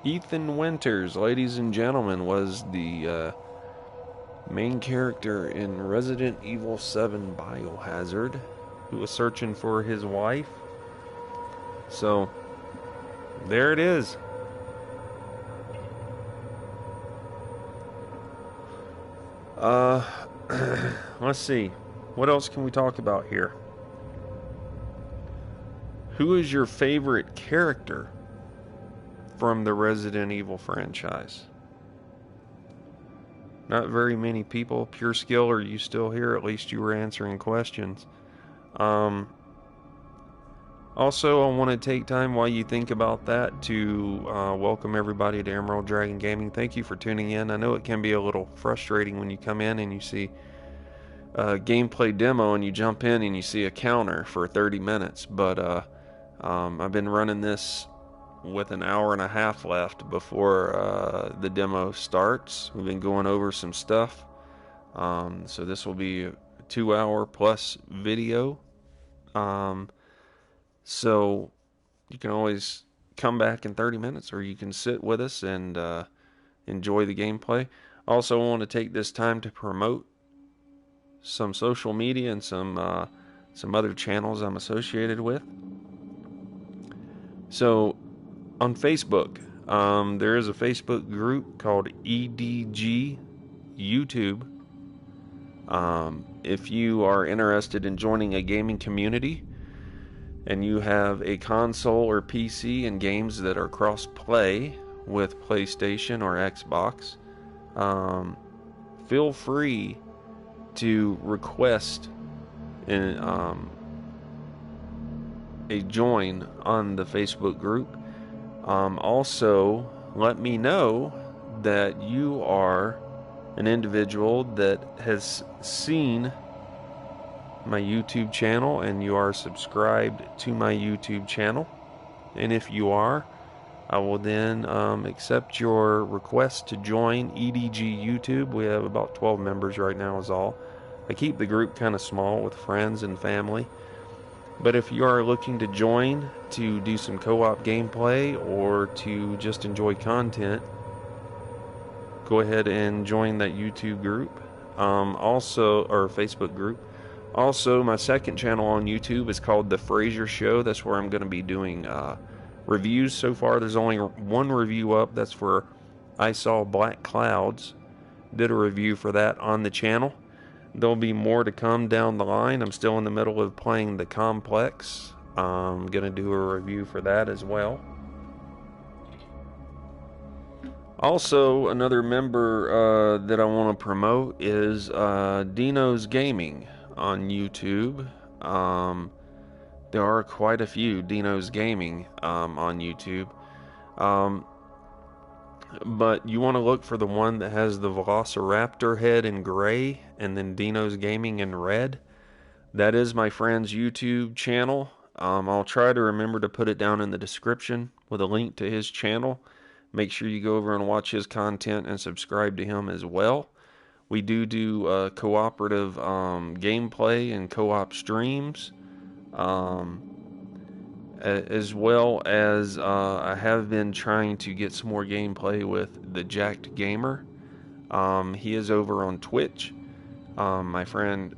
Ethan Winters, ladies and gentlemen, was the main character in Resident Evil 7 Biohazard, who was searching for his wife. So, there it is. Let's see. What else can we talk about here? Who is your favorite character from the Resident Evil franchise? Not very many people. Pure Skill, are you still here? At least you were answering questions. Also, I want to take time while you think about that to welcome everybody to Emerald Dragon Gaming. Thank you for tuning in. I know it can be a little frustrating when you come in and you see a gameplay demo and you jump in and you see a counter for 30 minutes. But I've been running this with an hour and a half left before the demo starts. We've been going over some stuff. So this will be a 2-hour plus video. So you can always come back in 30 minutes, or you can sit with us and enjoy the gameplay. Also, I want to take this time to promote some social media and some other channels I'm associated with. So on Facebook, there is a Facebook group called EDG YouTube. If you are interested in joining a gaming community and you have a console or PC and games that are cross-play with PlayStation or Xbox, feel free to request a join on the Facebook group. Also, let me know that you are an individual that has seen my YouTube channel and you are subscribed to my YouTube channel. And if you are, I will then accept your request to join EDG YouTube. We have about 12 members right now is all. I keep the group kind of small with friends and family. But if you are looking to join to do some co-op gameplay or to just enjoy content, go ahead and join that YouTube group. Also, or Facebook group. Also, my second channel on YouTube is called The Fraser Show. That's where I'm going to be doing reviews. So far, there's only one review up. That's for I Saw Black Clouds. Did a review for that on the channel. There'll be more to come down the line. I'm still in the middle of playing the Complex. I'm going to do a review for that as well. Also, another member that I want to promote is Dino's Gaming on YouTube. There are quite a few Dino's Gaming on YouTube. But you want to look for the one that has the Velociraptor head in gray and then Dino's Gaming in red. That is my friend's YouTube channel. I'll try to remember to put it down in the description with a link to his channel. Make sure you go over and watch his content and subscribe to him as well. We do cooperative gameplay and co-op streams, as well as I have been trying to get some more gameplay with the Jacked Gamer. He is over on Twitch. My friend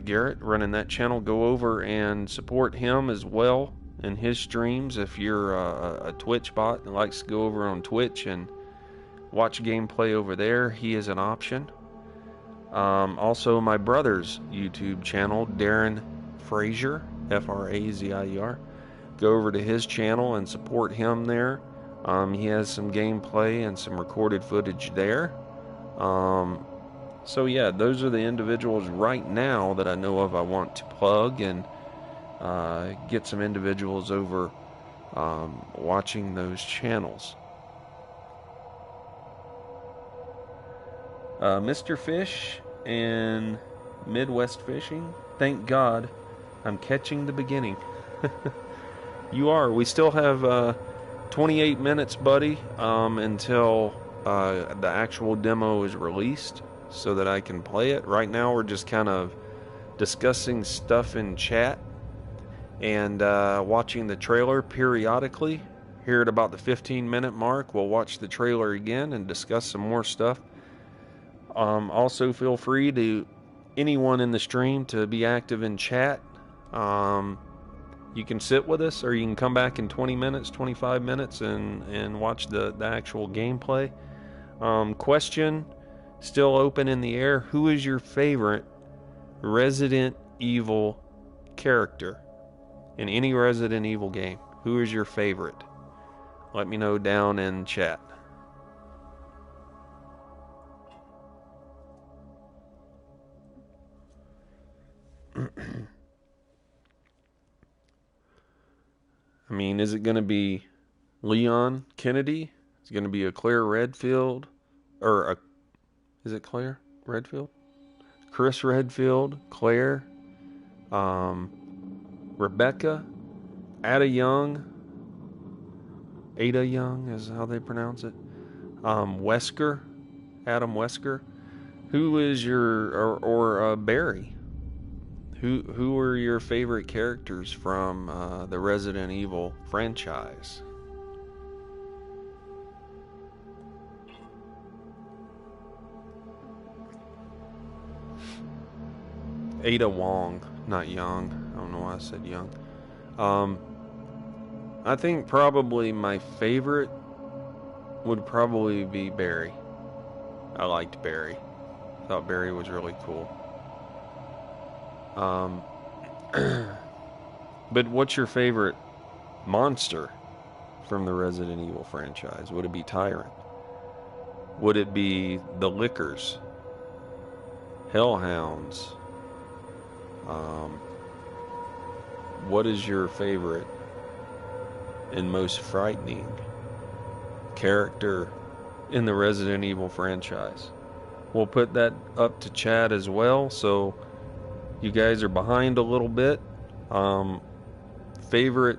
Garrett running that channel. Go over and support him as well in his streams. If you're a Twitch bot and likes to go over on Twitch and watch gameplay over there, he is an option. Also, my brother's YouTube channel, Darren Frazier, Frazier. Go over to his channel and support him there. He has some gameplay and some recorded footage there. So yeah, those are the individuals right now that I know of I want to plug and get some individuals over watching those channels. Mr. Fish and Midwest Fishing, thank God I'm catching the beginning. You are. We still have 28 minutes, buddy, until the actual demo is released so that I can play it. Right now we're just kind of discussing stuff in chat and watching the trailer periodically. Here at about the 15-minute mark, we'll watch the trailer again and discuss some more stuff. Also, feel free to anyone in the stream to be active in chat. You can sit with us, or you can come back in 20 minutes, 25 minutes, and watch the actual gameplay. Question still open in the air. Who is your favorite Resident Evil character in any Resident Evil game? Who is your favorite? Let me know down in chat. I mean, is it going to be Leon Kennedy? Is it going to be a Claire Redfield? Or is it Claire Redfield? Chris Redfield, Claire, Rebecca, Ada Young is how they pronounce it. Wesker, Adam Wesker. Who is your, or Barry? Who are your favorite characters from the Resident Evil franchise? Ada Wong, not Young. I don't know why I said Young. I think probably my favorite would probably be Barry. I liked Barry. Thought Barry was really cool. But what's your favorite monster from the Resident Evil franchise? Would it be Tyrant? Would it be the Lickers? Hellhounds? What is your favorite and most frightening character in the Resident Evil franchise? We'll put that up to chat as well, so you guys are behind a little bit. Favorite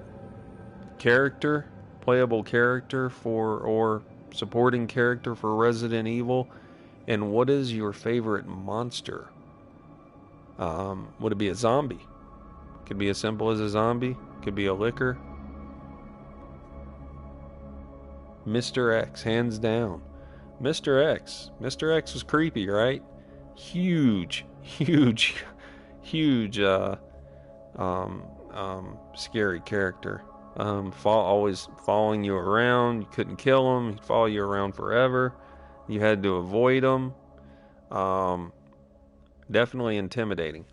character, playable character for, or supporting character for Resident Evil, and what is your favorite monster? Would it be a zombie? Could be as simple as a zombie. Could be a licker. Mr. X, hands down. Mr. X was creepy, right? huge, scary character. Always following you around. You couldn't kill him. He'd follow you around forever. You had to avoid him. Definitely intimidating.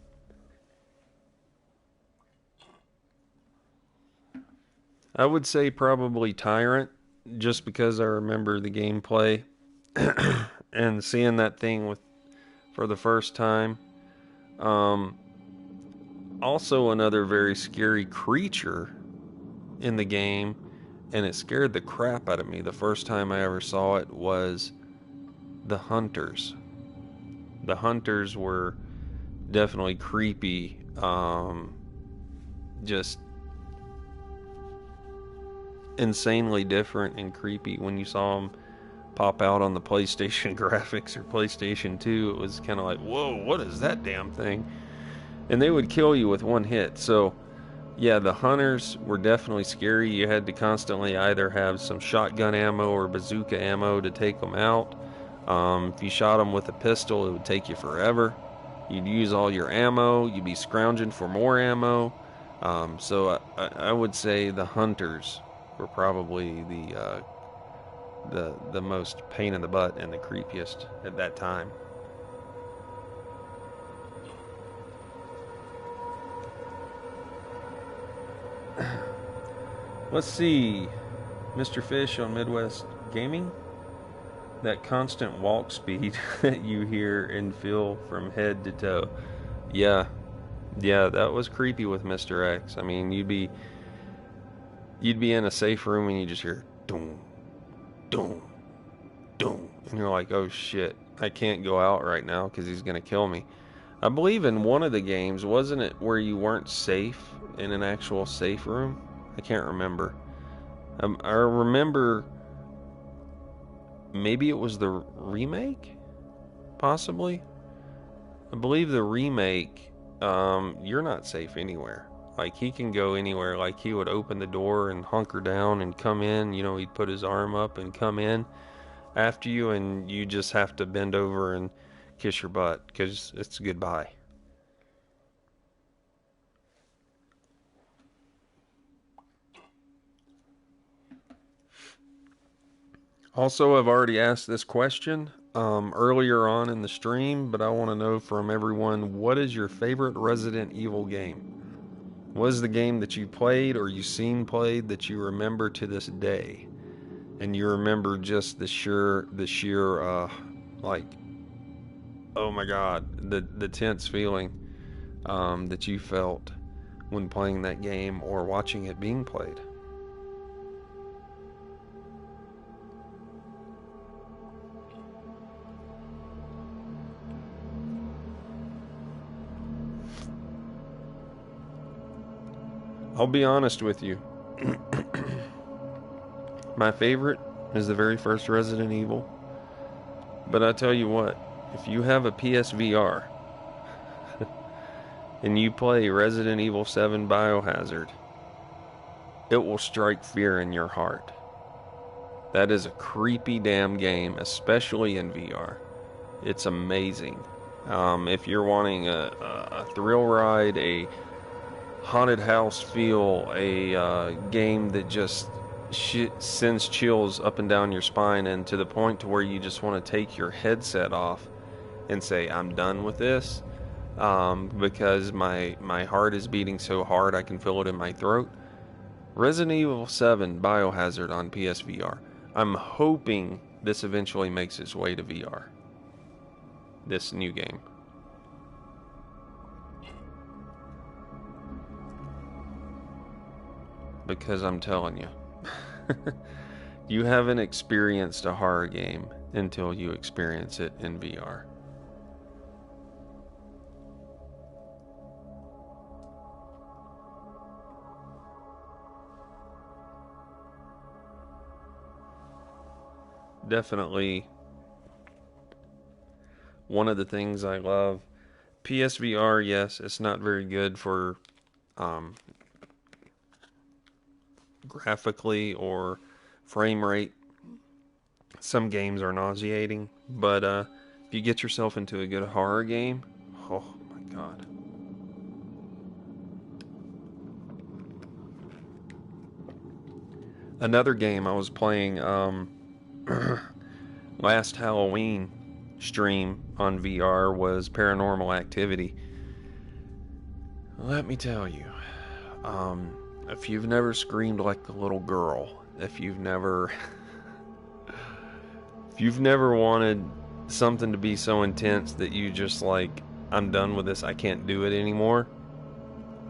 I would say probably Tyrant, just because I remember the gameplay and seeing that thing for the first time. Also another very scary creature in the game, and it scared the crap out of me the first time I ever saw it, was the Hunters. The Hunters were definitely creepy. Just insanely different and creepy. When you saw them pop out on the PlayStation graphics or PlayStation 2, it was kind of like, whoa, what is that damn thing? And they would kill you with one hit. So yeah, the Hunters were definitely scary. You had to constantly either have some shotgun ammo or bazooka ammo to take them out. If you shot them with a pistol, it would take you forever. You'd use all your ammo. You'd be scrounging for more ammo. So I would say the Hunters were probably the most pain in the butt and the creepiest at that time. Let's see, Mr. Fish on Midwest Gaming. That constant walk speed that you hear and feel from head to toe. Yeah, that was creepy with Mr. X. I mean, you'd be in a safe room and you just hear doom, doom, doom, and you're like, oh shit, I can't go out right now because he's gonna kill me. I believe in one of the games, wasn't it, where you weren't safe in an actual safe room? I can't remember. I remember maybe it was the remake, possibly. I believe the remake, you're not safe anywhere. Like, he can go anywhere. Like, he would open the door and hunker down and come in. You know, he'd put his arm up and come in after you, and you just have to bend over and kiss your butt because it's goodbye. Also, I've already asked this question earlier on in the stream, but I want to know from everyone, what is your favorite Resident Evil game? What is the game that you played or you seen played that you remember to this day? And you remember just the sheer like, oh my god, the tense feeling that you felt when playing that game or watching it being played. I'll be honest with you. My favorite is the very first Resident Evil. But I tell you what, if you have a PSVR and you play Resident Evil 7 Biohazard, it will strike fear in your heart. That is a creepy damn game, especially in VR. It's amazing. If you're wanting a thrill ride, a haunted house feel, a game that just sends chills up and down your spine, and to the point to where you just want to take your headset off and say, I'm done with this, because my heart is beating so hard I can feel it in my throat. Resident Evil 7 Biohazard on PSVR. I'm hoping this eventually makes its way to VR. This new game. Because I'm telling you, you haven't experienced a horror game until you experience it in VR. Definitely one of the things I love. PSVR, yes, it's not very good for graphically or frame rate. Some games are nauseating, but If you get yourself into a good horror game, oh my god. Another game I was playing last Halloween stream on VR was Paranormal Activity. Let me tell you, if you've never screamed like a little girl, if you've never wanted something to be so intense that you just like, I'm done with this, I can't do it anymore,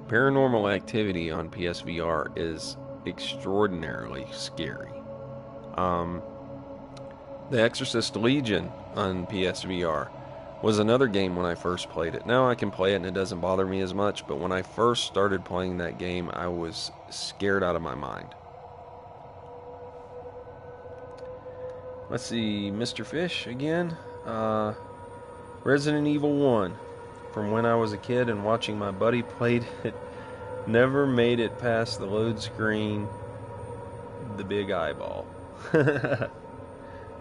Paranormal Activity on PSVR is extraordinarily scary. The Exorcist Legion on PSVR was another game when I first played it. Now I can play it and it doesn't bother me as much, but when I first started playing that game, I was scared out of my mind. Let's see, Mr. Fish again. Resident Evil 1. From when I was a kid and watching my buddy played it, never made it past the load screen, the big eyeball.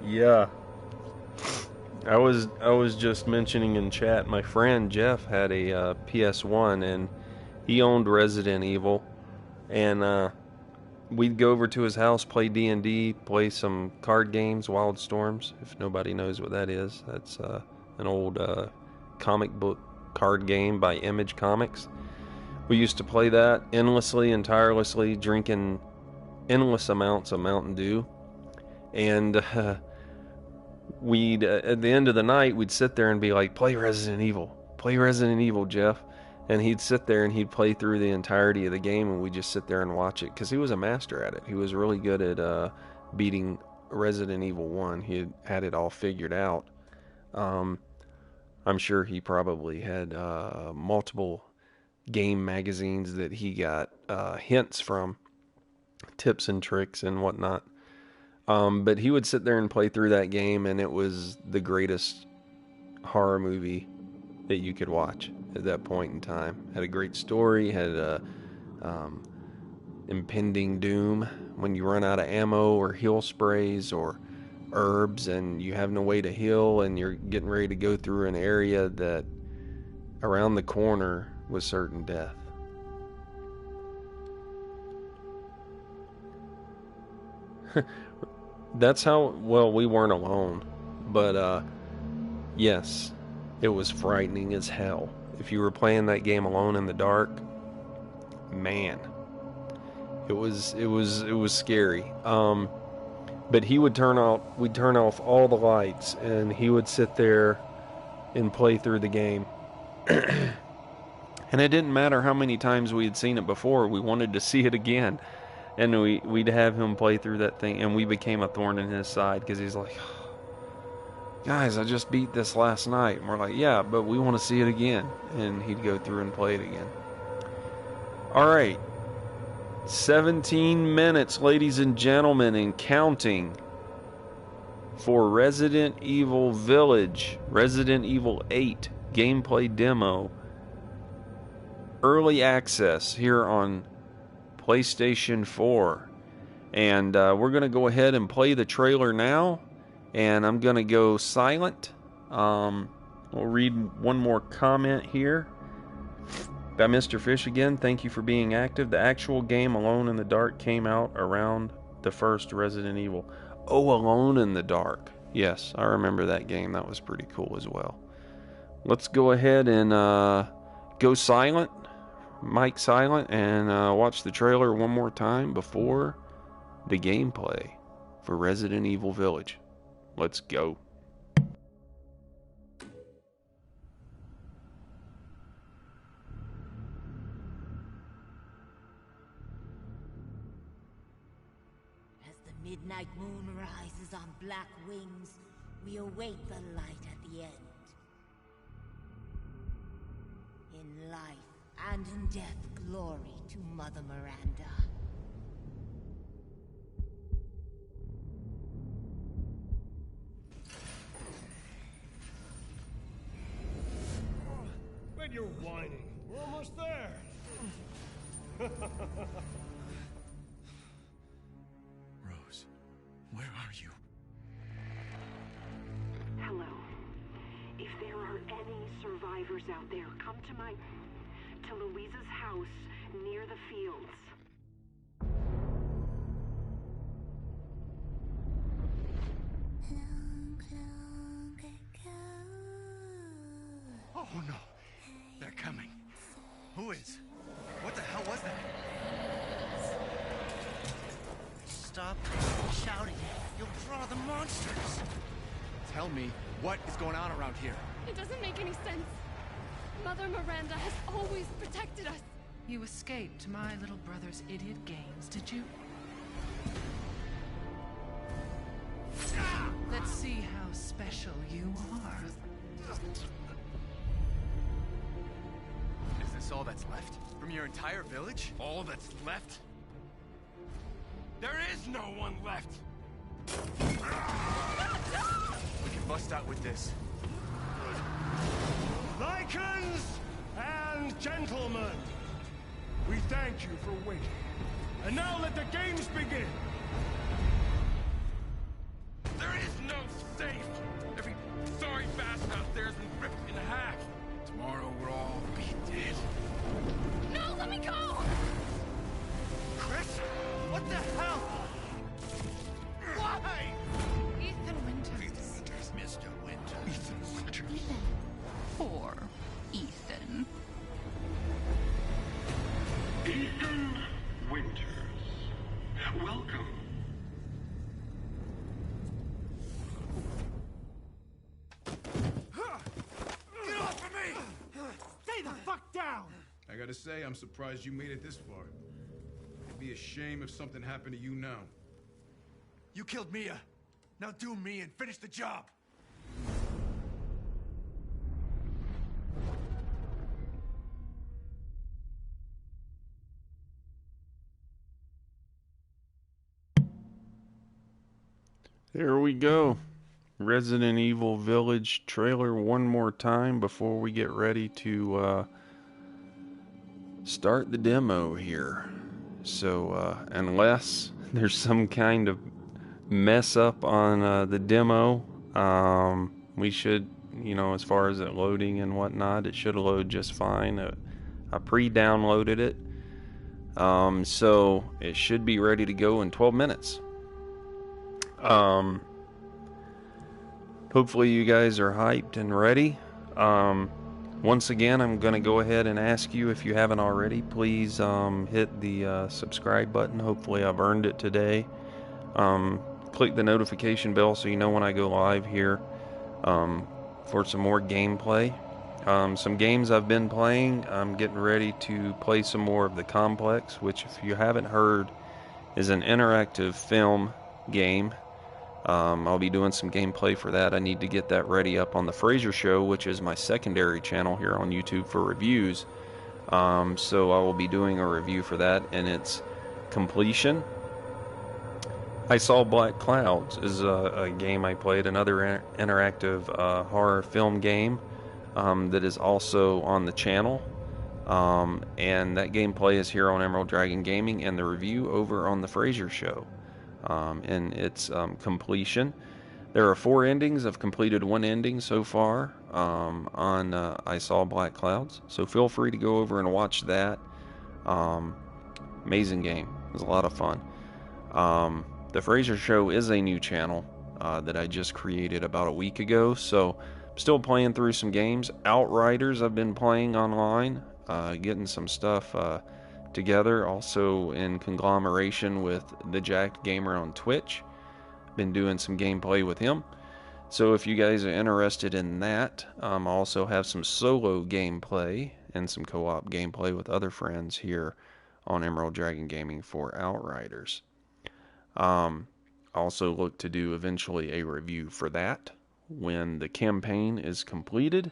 Yeah. I was just mentioning in chat, my friend Jeff had a PS1 and he owned Resident Evil, and we'd go over to his house, play D&D, play some card games, Wild Storms, if nobody knows what that is. That's an old comic book card game by Image Comics. We used to play that endlessly and tirelessly, drinking endless amounts of Mountain Dew. And we'd, at the end of the night, we'd sit there and be like, play Resident Evil, Jeff. And he'd sit there and he'd play through the entirety of the game, and we'd just sit there and watch it, because he was a master at it. He was really good at beating Resident Evil 1. He had it all figured out. I'm sure he probably had multiple game magazines that he got hints from, tips and tricks and whatnot. But he would sit there and play through that game, and it was the greatest horror movie that you could watch at that point in time. Had a great story, had a impending doom when you run out of ammo or heal sprays or herbs and you have no way to heal, and you're getting ready to go through an area that around the corner was certain death. That's how, well, we weren't alone, but yes, it was frightening as hell. If you were playing that game alone in the dark, man, it was scary. But we'd turn off all the lights, and he would sit there and play through the game. And it didn't matter how many times we had seen it before, we wanted to see it again. And we'd have him play through that thing, and we became a thorn in his side, because he's like, guys, I just beat this last night. And we're like, yeah, but we want to see it again. And he'd go through and play it again. All right. 17 minutes, ladies and gentlemen, and counting for Resident Evil Village, Resident Evil 8 gameplay demo, early access here on PlayStation 4. And we're going to go ahead and play the trailer now, and I'm going to go silent. We'll read one more comment here by Mr. Fish again. Thank you for being active. The actual game Alone in the Dark came out around the first Resident Evil. Oh, Alone in the Dark. Yes, I remember that game. That was pretty cool as well. Let's go ahead and go silent, mic silent, and watch the trailer one more time before the gameplay for Resident Evil Village. Let's go. Midnight moon rises on black wings. We await the light at the end. In life and in death, glory to Mother Miranda. When you're whining, we're almost there. Where are you? Hello. any survivors out there, come to Louisa's house near the fields. Oh no! They're coming. Who is? What the hell was that? Stop shouting. You'll draw the monsters. Tell me, what is going on around here? It doesn't make any sense. Mother Miranda has always protected us. You escaped my little brother's idiot games, did you? Let's see how special you are. Is this all that's left? From your entire village? All that's left? There is no one left! We can bust out with this. Lycans and gentlemen, we thank you for waiting. And now let the games begin! There is no safe! Every sorry bastard out there has been ripped in half. Tomorrow we'll all be dead. No, let me go! Chris? What the hell? Why? Ethan Winters. Mr. Winters. Ethan Winters. Poor Ethan. Ethan Winters. Welcome. Get off of me! Stay the fuck down! I gotta say, I'm surprised you made it this far. It'd be a shame if something happened to you now. You killed Mia. Now do me and finish the job. There we go. Resident Evil Village trailer one more time before we get ready to start the demo here. So unless there's some kind of mess up on the demo, we should, as far as it loading and whatnot, it should load just fine. I pre-downloaded it, so it should be ready to go in 12 minutes. Hopefully you guys are hyped and ready. Once again, I'm going to go ahead and ask you, if you haven't already, please hit the subscribe button. Hopefully I've earned it today. Click the notification bell so you know when I go live here for some more gameplay. Some games I've been playing. I'm getting ready to play some more of The Complex, which, if you haven't heard, is an interactive film game. I'll be doing some gameplay for that. I need to get that ready up on the Fraser Show, which is my secondary channel here on YouTube for reviews. So I will be doing a review for that, and its completion. I Saw Black Clouds is a game I played, another interactive horror film game that is also on the channel. And that gameplay is here on Emerald Dragon Gaming, and the review over on the Fraser Show. And its completion. There are 4 endings. I've completed 1 ending so far on I Saw Black Clouds. So feel free to go over and watch that. Amazing game. It was a lot of fun. The Fraser Show is a new channel that I just created about a week ago. So I'm still playing through some games. Outriders I've been playing online. Getting some stuff together, also in conglomeration with the Jacked Gamer on Twitch. Been doing some gameplay with him. So if you guys are interested in that, I also have some solo gameplay and some co-op gameplay with other friends here on Emerald Dragon Gaming for Outriders. Also look to do eventually a review for that when the campaign is completed.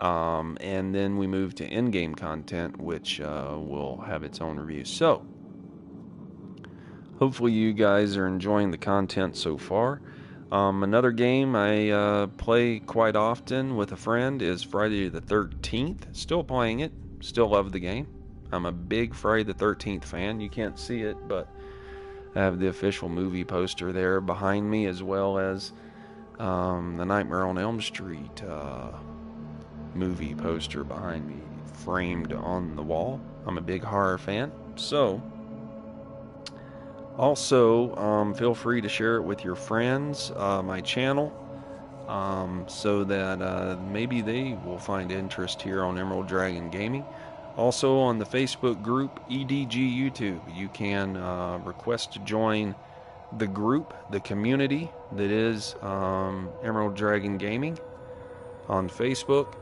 And then we move to in-game content, which will have its own review. So, hopefully you guys are enjoying the content so far. Another game I play quite often with a friend is Friday the 13th. Still playing it. Still love the game. I'm a big Friday the 13th fan. You can't see it, but I have the official movie poster there behind me, as well as the Nightmare on Elm Street movie poster behind me framed on the wall. I'm a big horror fan. So, also, feel free to share it with your friends, my channel, so that maybe they will find interest here on Emerald Dragon Gaming. Also, on the Facebook group EDG YouTube, you can request to join the group, the community that is Emerald Dragon Gaming on Facebook.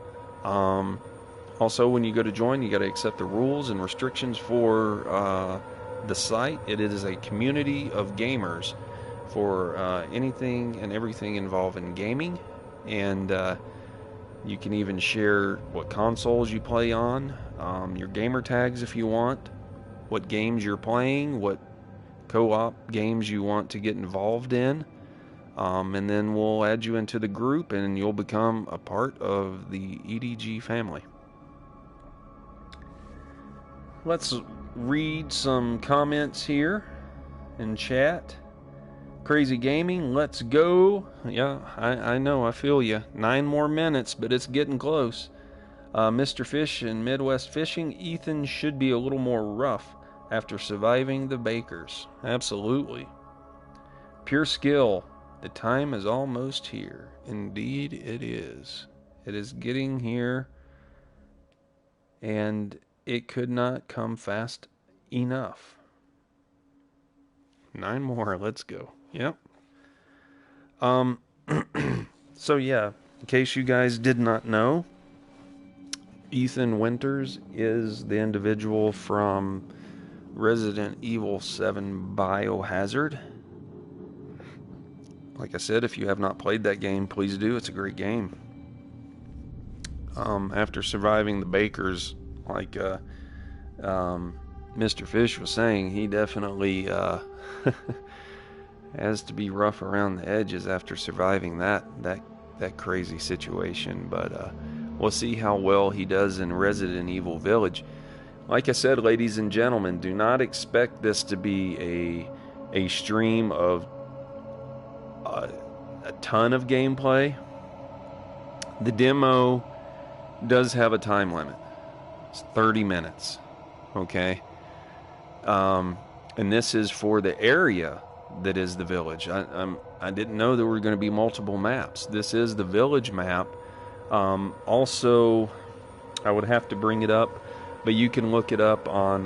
Also, when you go to join, you got to accept the rules and restrictions for the site. It is a community of gamers for anything and everything involving gaming, and you can even share what consoles you play on, your gamer tags if you want, what games you're playing, what co-op games you want to get involved in, and then we'll add you into the group and you'll become a part of the EDG family. Let's read some comments here in chat. Crazy Gaming, let's go. Yeah, I know, I feel you. 9 more minutes, but it's getting close. Mr. Fish and Midwest Fishing, Ethan should be a little more rough after surviving the bakers. Absolutely. Pure Skill, the time is almost here. Indeed it is. It is getting here, and it could not come fast enough. 9 more, let's go. Yep. So yeah, in case you guys did not know, Ethan Winters is the individual from Resident Evil 7 Biohazard. Like I said, if you have not played that game, please do. It's a great game. After surviving the bakers, like Mr. Fish was saying, he definitely has to be rough around the edges after surviving that crazy situation. But we'll see how well he does in Resident Evil Village. Like I said, ladies and gentlemen, do not expect this to be a stream of a ton of gameplay. The demo does have a time limit. It's 30 minutes. Okay? And this is for the area that is the village. I didn't know there were going to be multiple maps. This is the village map. Also, I would have to bring it up, but you can look it up on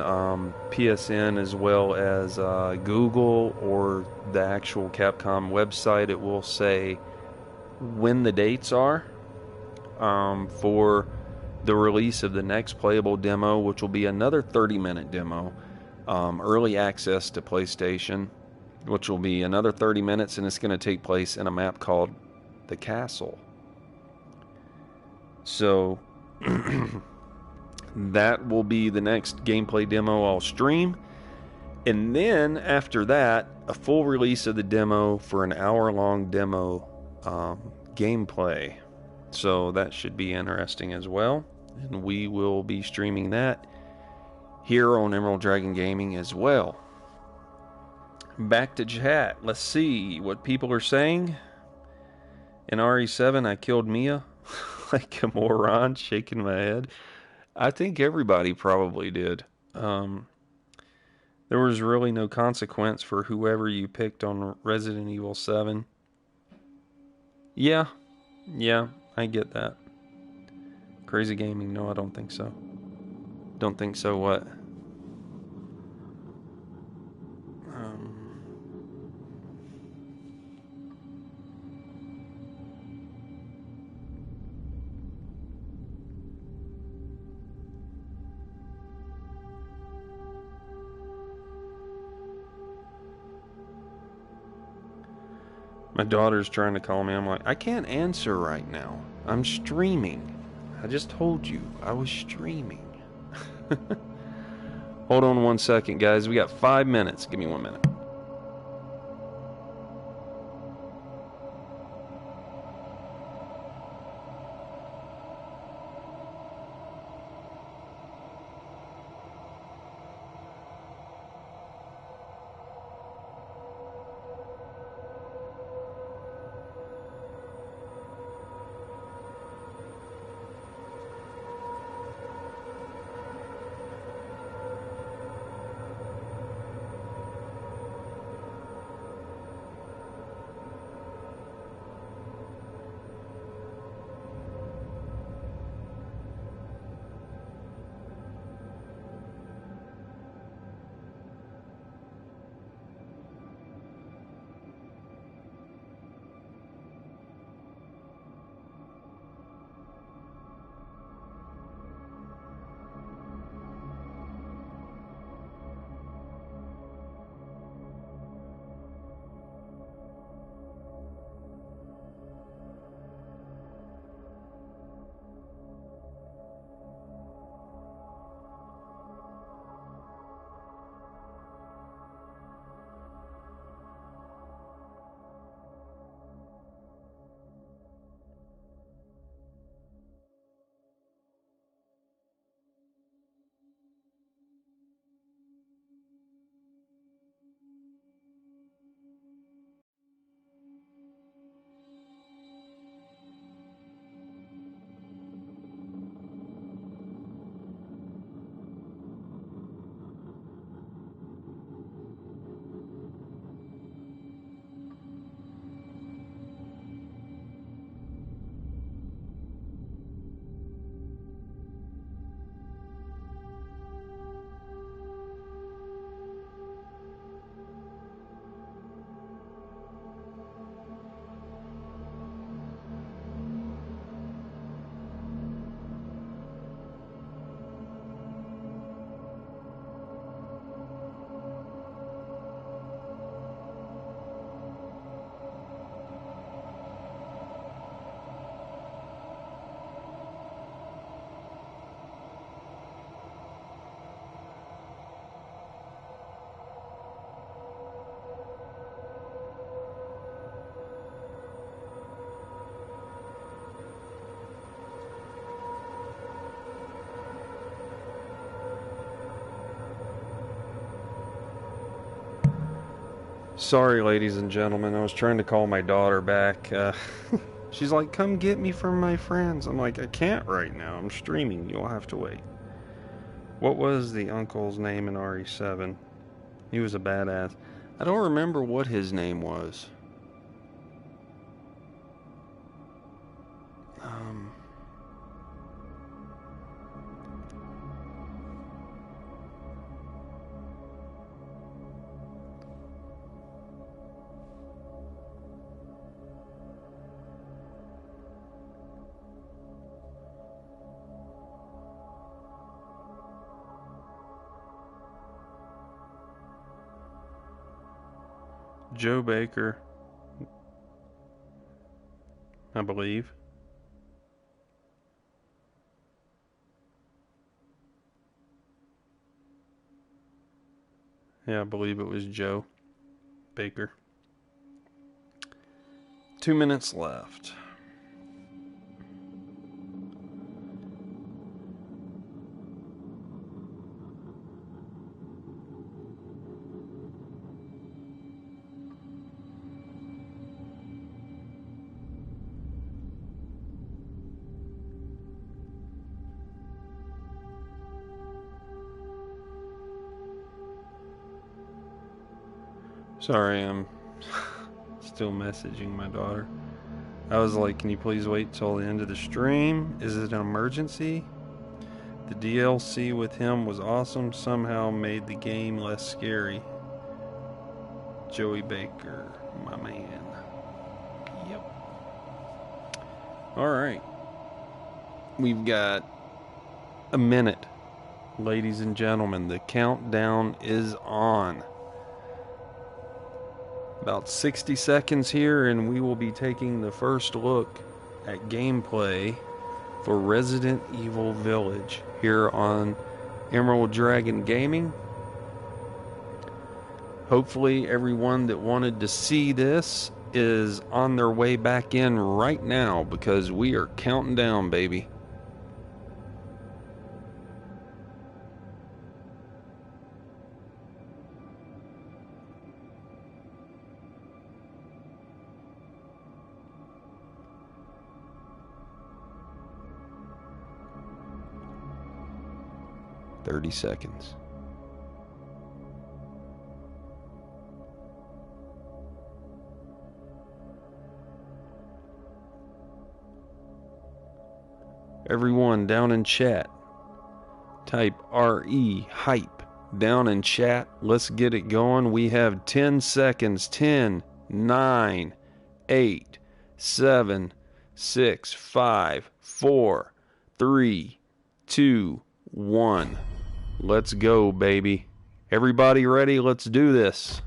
PSN as well as Google or the actual Capcom website. It will say when the dates are for the release of the next playable demo, which will be another 30-minute demo. Early access to PlayStation, which will be another 30 minutes, and it's going to take place in a map called The Castle. So that will be the next gameplay demo I'll stream. And then after that, a full release of the demo for an hour-long demo gameplay. So that should be interesting as well. And we will be streaming that here on Emerald Dragon Gaming as well. Back to chat. Let's see what people are saying. In RE7, I killed Mia like a moron, shaking my head. I think everybody probably did. There was really no consequence for whoever you picked on Resident Evil 7. Yeah, I get that. Crazy Gaming, no, I don't think so. Don't think so, what? My daughter's trying to call me. I'm like, I can't answer right now. I'm streaming. I just told you I was streaming. Hold on 1 second, guys. We got 5 minutes. Give me 1 minute. Sorry, ladies and gentlemen. I was trying to call my daughter back. She's like, come get me from my friends. I'm like, I can't right now. I'm streaming. You'll have to wait. What was the uncle's name in RE7? He was a badass. I don't remember what his name was. Joe Baker, I believe. Yeah, I believe it was Joe Baker. 2 minutes left. Sorry, I'm still messaging my daughter. I was like, can you please wait till the end of the stream? Is it an emergency? The DLC with him was awesome. Somehow made the game less scary. Joey Baker, my man. Yep. Alright. We've got a minute. Ladies and gentlemen, the countdown is on. About 60 seconds here, and we will be taking the first look at gameplay for Resident Evil Village here on Emerald Dragon Gaming. Hopefully everyone that wanted to see this is on their way back in right now, because we are counting down, baby. .30 seconds. Everyone down in chat, type RE hype down in chat. Let's get it going. We have 10 seconds. 10, 9, 8, 7, 6, 5, 4, 3, 2, 1. Let's go, baby. Everybody ready? Let's do this.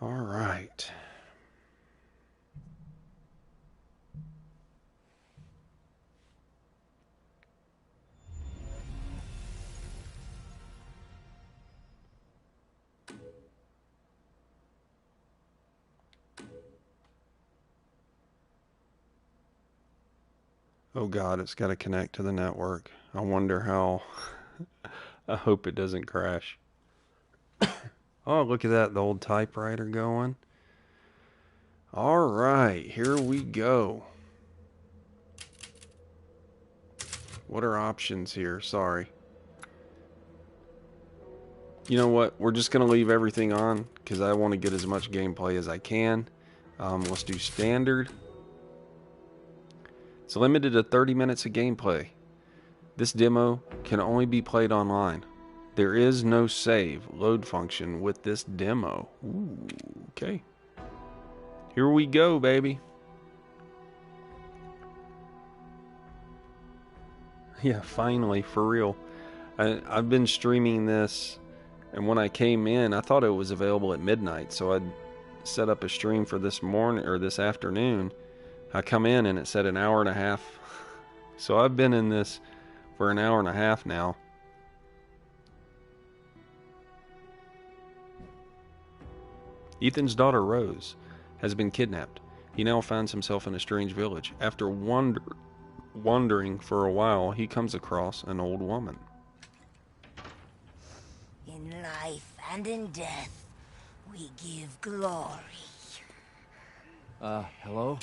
All right. Oh God, it's got to connect to the network. I wonder how. I hope it doesn't crash. Oh, look at that, the old typewriter going. All right, here we go. What are options here? Sorry. You know what? We're just going to leave everything on because I want to get as much gameplay as I can. Let's do standard. It's limited to 30 minutes of gameplay. This demo can only be played online. There is no save load function with this demo. Ooh, okay. Here we go, baby. Yeah, finally, for real. I've been streaming this, and when I came in, I thought it was available at midnight, so I'd set up a stream for this morning or this afternoon. I come in and it said an hour and a half. So I've been in this for an hour and a half now. Ethan's daughter Rose has been kidnapped. He now finds himself in a strange village. After wandering for a while, he comes across an old woman. In life and in death, we give glory. Hello?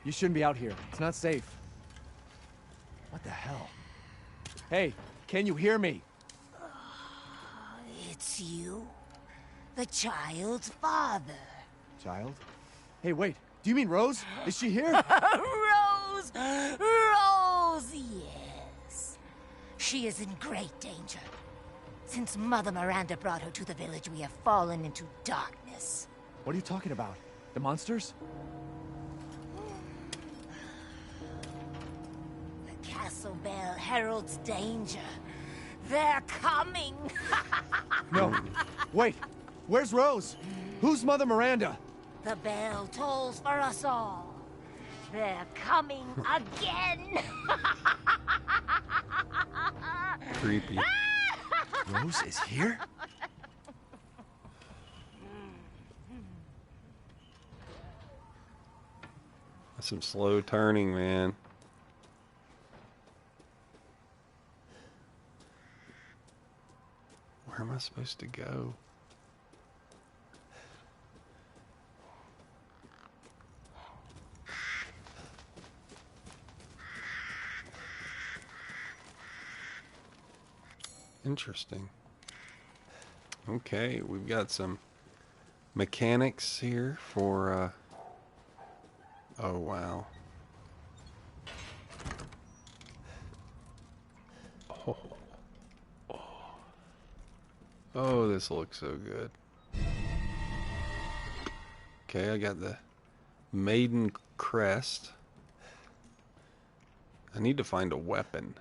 You shouldn't be out here. It's not safe. What the hell? Hey, can you hear me? It's you, the child's father. Child? Hey, wait. Do you mean Rose? Is she here? Rose! Rose, yes. She is in great danger. Since Mother Miranda brought her to the village, we have fallen into darkness. What are you talking about? The monsters? The castle bell heralds danger. They're coming! No. Wait. Where's Rose? Who's Mother Miranda? The bell tolls for us all. They're coming again! Creepy. Rose is here? That's some slow turning, man. Where am I supposed to go? Interesting. Okay, we've got some mechanics here for, oh wow. Oh. Oh, this looks so good. Okay, I got the maiden crest. I need to find a weapon.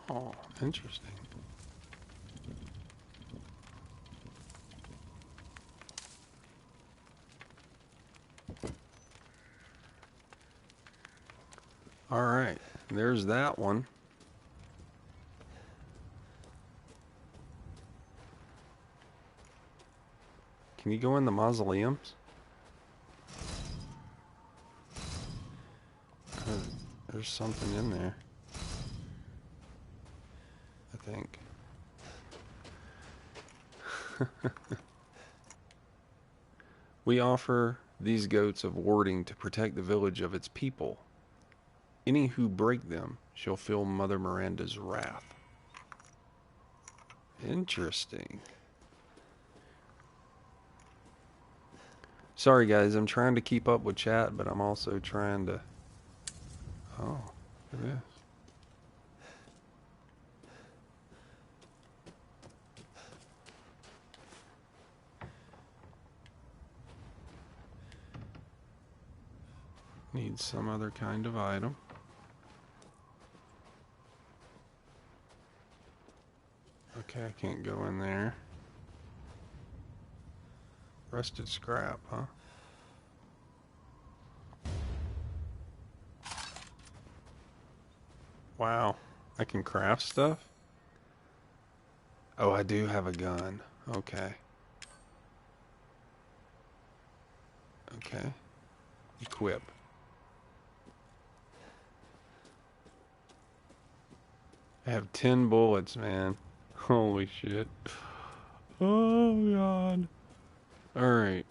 Oh, interesting. All right, there's that one. Can you go in the mausoleums? There's something in there, I think. We offer these goats of warding to protect the village of its people. Any who break them shall feel Mother Miranda's wrath. Interesting. Sorry guys, I'm trying to keep up with chat, but I'm also trying to... Oh, look at this. Need some other kind of item. Okay, I can't go in there. Rusted scrap, huh? Wow, I can craft stuff? Oh, I do have a gun. Okay. Okay. Equip. I have 10 bullets, man. Holy shit. Oh, God. Alright.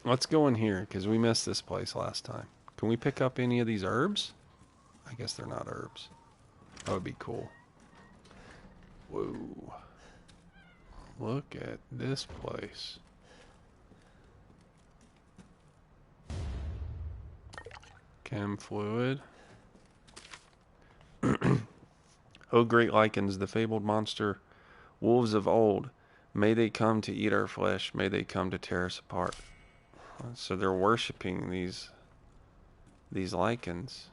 Let's go in here, because we missed this place last time. Can we pick up any of these herbs? I guess they're not herbs. That would be cool. Whoa. Look at this place. Chem fluid. O great lichens, the fabled monster, wolves of old, may they come to eat our flesh, may they come to tear us apart. So they're worshiping these lichens.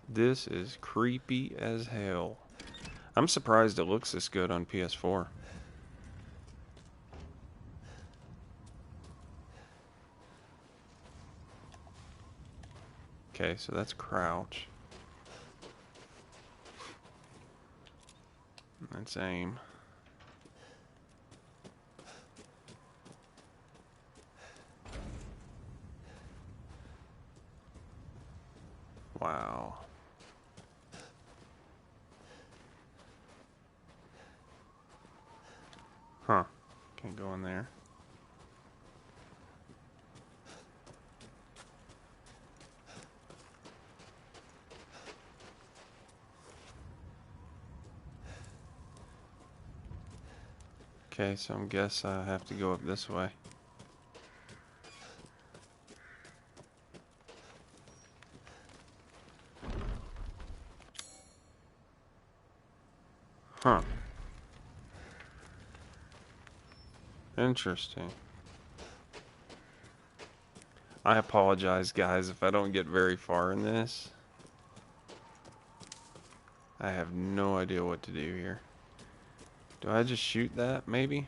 This is creepy as hell. I'm surprised it looks this good on PS4. Okay, so that's crouch. That's aim. Wow. Huh. Can't go in there. Okay, so I guess I have to go up this way. Huh. Interesting. I apologize, guys, if I don't get very far in this. I have no idea what to do here. Do I just shoot that, maybe?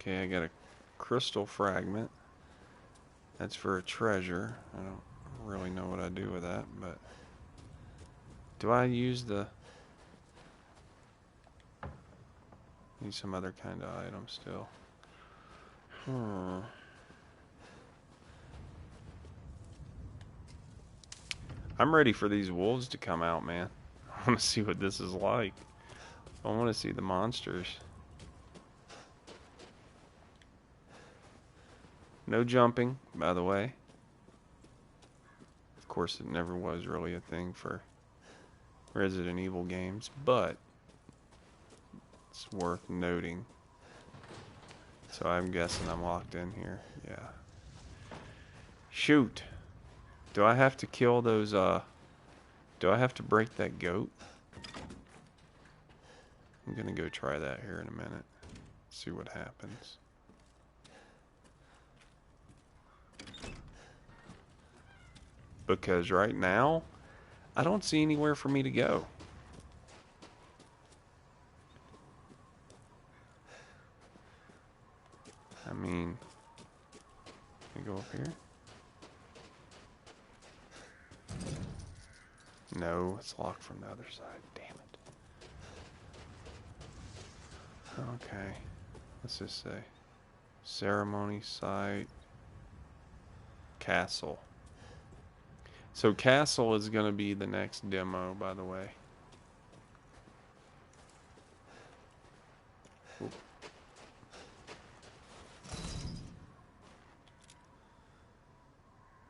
Okay, I got a crystal fragment. That's for a treasure. I don't really know what I do with that, but... Do I use the... Need some other kind of item still. I'm ready for these wolves to come out, man. I want to see what this is like. I want to see the monsters. No jumping, by the way. Of course, it never was really a thing for Resident Evil games, but it's worth noting. So I'm guessing I'm locked in here. Yeah. Shoot. Do I have to kill those, do I have to break that goat? I'm gonna go try that here in a minute. See what happens. Because right now, I don't see anywhere for me to go. I mean, can I go up here? No, it's locked from the other side. Damn it. Okay. What's this say? Ceremony site. Castle. So Castle is going to be the next demo, by the way. Ooh.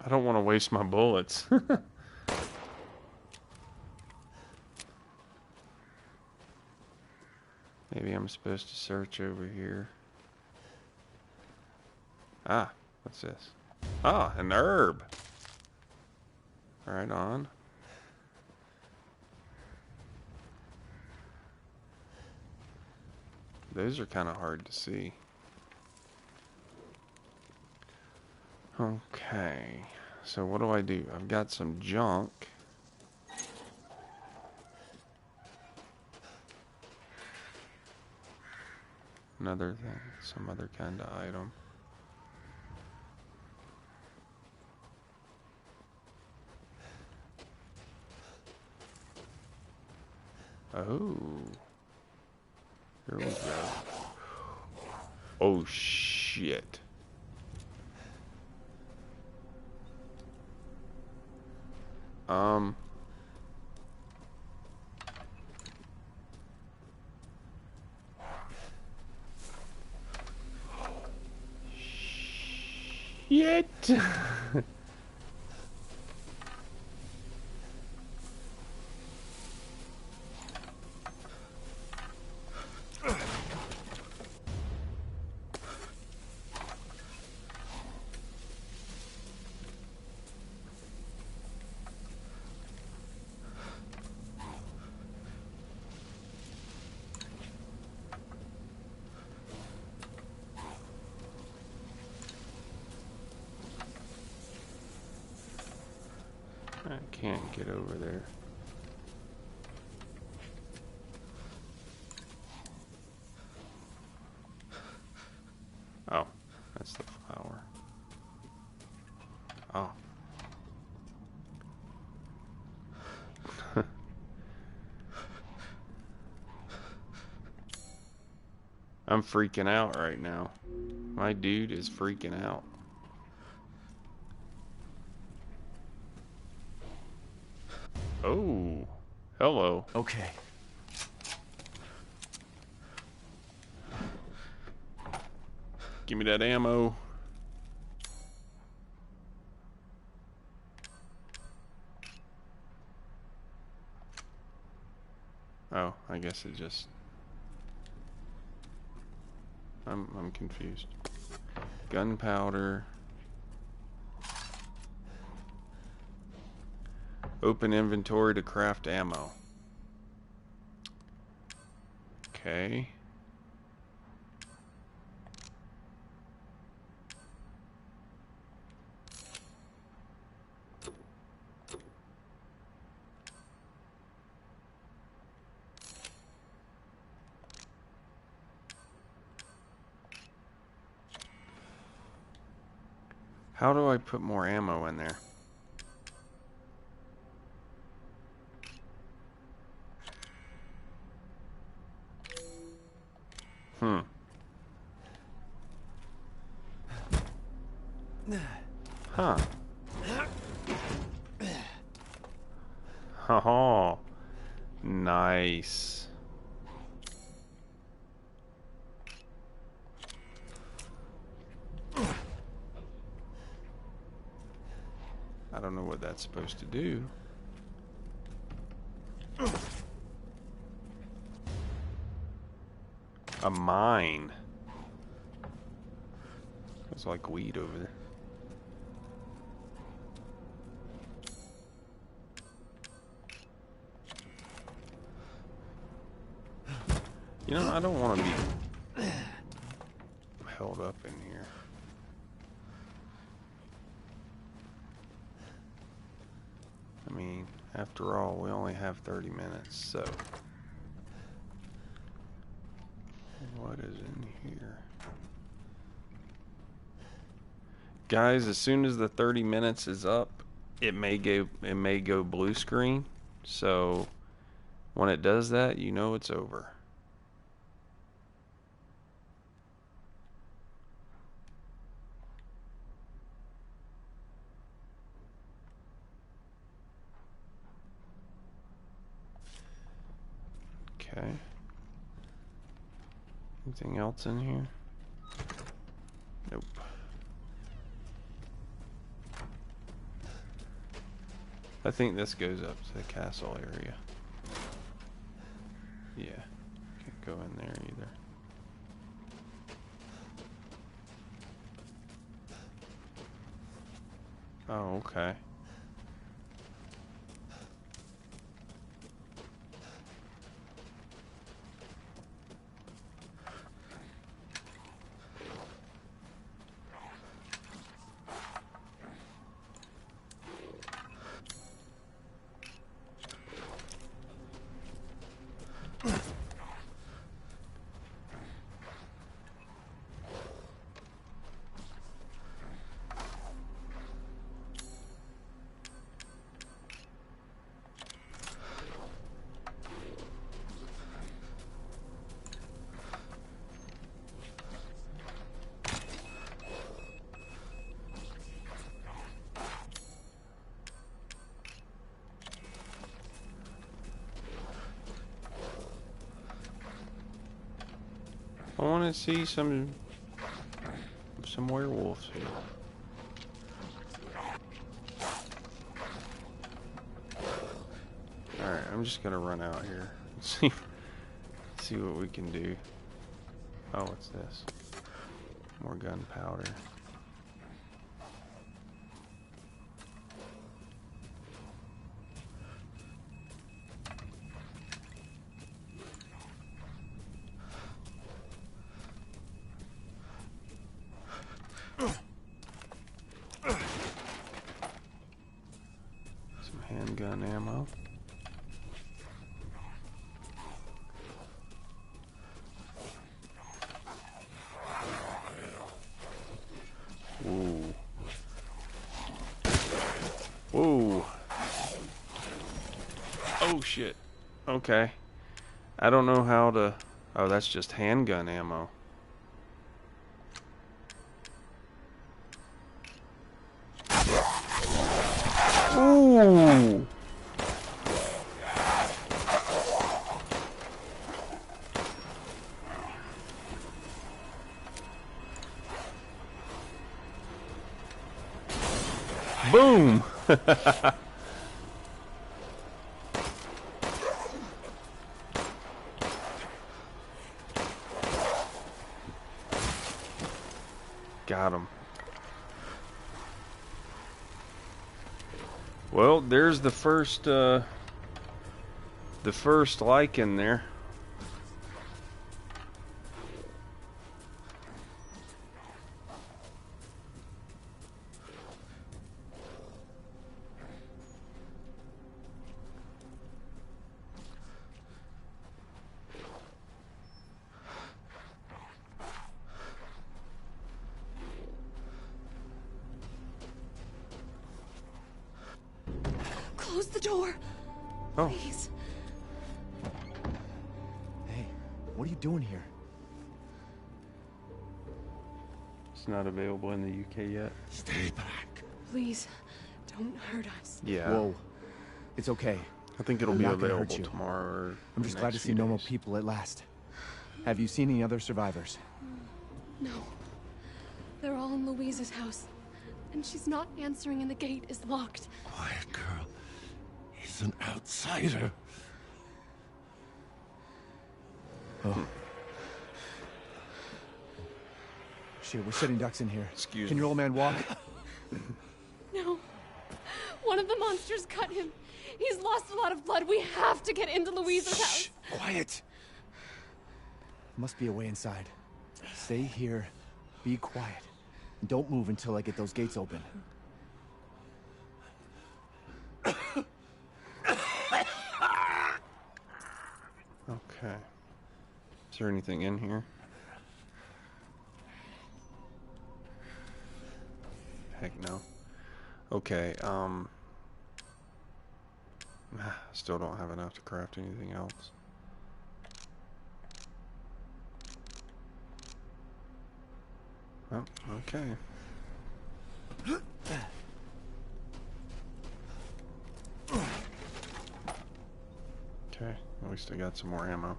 I don't want to waste my bullets. Maybe I'm supposed to search over here. Ah, what's this? Ah, an herb. Right on. Those are kind of hard to see. Okay. So what do I do? I've got some junk. Another thing, some other kind of item. Oh. Here we go. Oh, shit. Shit. can't get over there. Oh, that's the flower. Oh. I'm freaking out right now. My dude is freaking out. Oh, hello. Okay. Give me that ammo. Oh, I guess it just... I'm confused. Gunpowder. Open inventory to craft ammo. Okay. How do I put more ammo in there? Huh. Oh, nice. I don't know what that's supposed to do. A mine. It's like weed over there. You know, I don't want to be held up in here. I mean, after all, we only have 30 minutes, so... What is in here? Guys, as soon as the 30 minutes is up, it may go blue screen. So when it does that, you know it's over. Okay. Anything else in here? Nope. I think this goes up to the castle area. Yeah. Can't go in there either. Oh, okay. I want to see some werewolves here. Alright, I'm just gonna run out here and see what we can do. Oh, what's this? More gunpowder. shit. Okay. I don't know how to... Oh, that's just handgun ammo. Ooh! Boom! Got him. Well, there's the first lichen there. Close the door. Oh. Please. Hey, what are you doing here? It's not available in the UK yet. Stay back. Please, don't hurt us. Yeah. Whoa. It's okay. I think it'll I'm be not gonna hurt available you. tomorrow or I'm just the glad to next see few normal days. people at last. Have you seen any other survivors? No. They're all in Louise's house. And she's not answering and the gate is locked. Quiet, girl. He's an outsider. Oh. Shit, we're sitting ducks in here. Excuse Can your me. old man walk? No. One of the monsters cut him. He's lost a lot of blood. We have to get into Louise's house. Quiet! Must be a way inside. Stay here, be quiet, and don't move until I get those gates open. Okay. Is there anything in here? Heck no. Okay, still don't have enough to craft anything else. Oh, okay. Okay, at least I got some more ammo.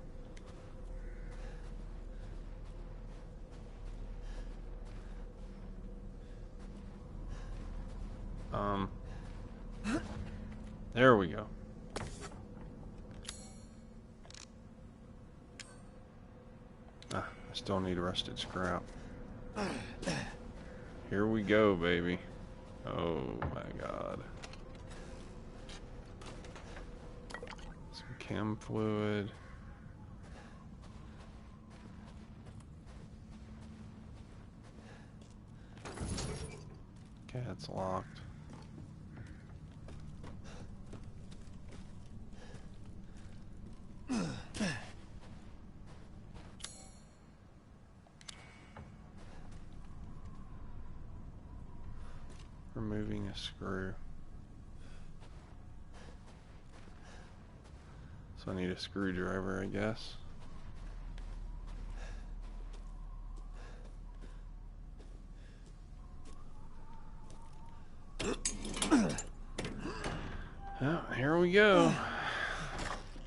There we go. I still need rusted scrap. Here we go, baby. Oh my god. Some chem fluid. Okay, it's locked. Removing a screw. So I need a screwdriver, I guess. Oh, here we go.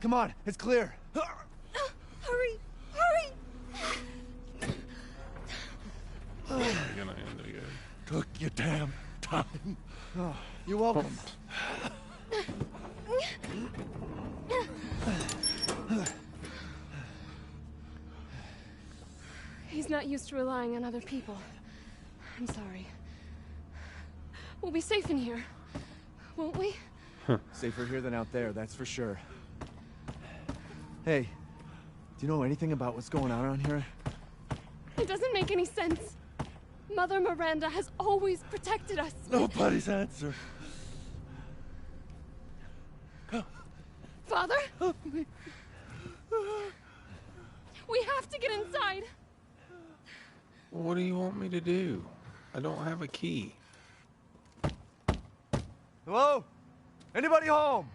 Come on, it's clear. Hurry! Hurry! We're gonna end it good. Took your damn time. Oh, you're welcome. He's not used to relying on other people. I'm sorry. We'll be safe in here, won't we? Safer here than out there, that's for sure. Hey, do you know anything about what's going on around here? It doesn't make any sense. Mother Miranda has always protected us. Nobody's answer. Father? We have to get inside. What do you want me to do? I don't have a key. Hello? Anybody home?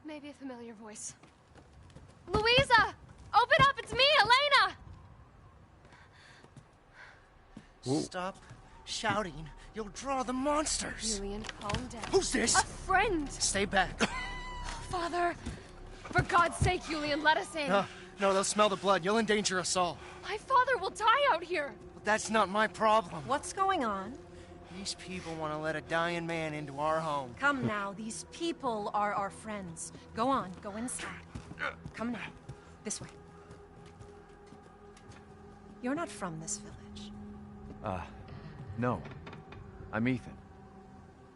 Maybe a familiar voice. Louisa! Open up! It's me, Elena! Whoa. Stop shouting. You'll draw the monsters. Julian, calm down. Who's this? A friend! Stay back. Father! For God's sake, Julian, let us in. No, they'll smell the blood. You'll endanger us all. My father will die out here. But that's not my problem. What's going on? These people want to let a dying man into our home. Come now, these people are our friends. Go on, go inside. Come now, this way. You're not from this village. No. I'm Ethan.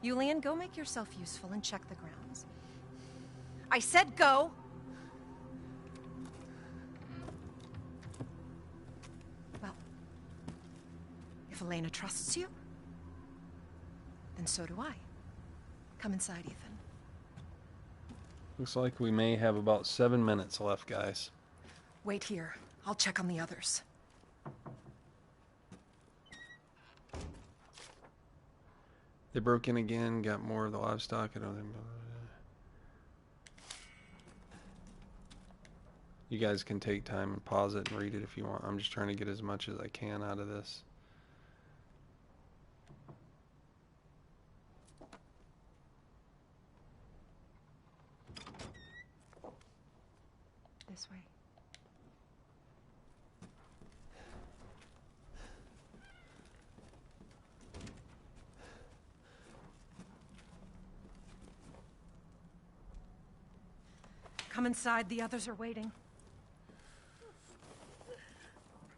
Julian, go make yourself useful and check the grounds. I said go! Well, if Elena trusts you, then so do I. Come inside, Ethan. Looks like we may have about 7 minutes left, guys. Wait here. I'll check on the others. They broke in again, got more of the livestock. I don't think. You guys can take time and pause it and read it if you want. I'm just trying to get as much as I can out of this. This way. Come inside, the others are waiting.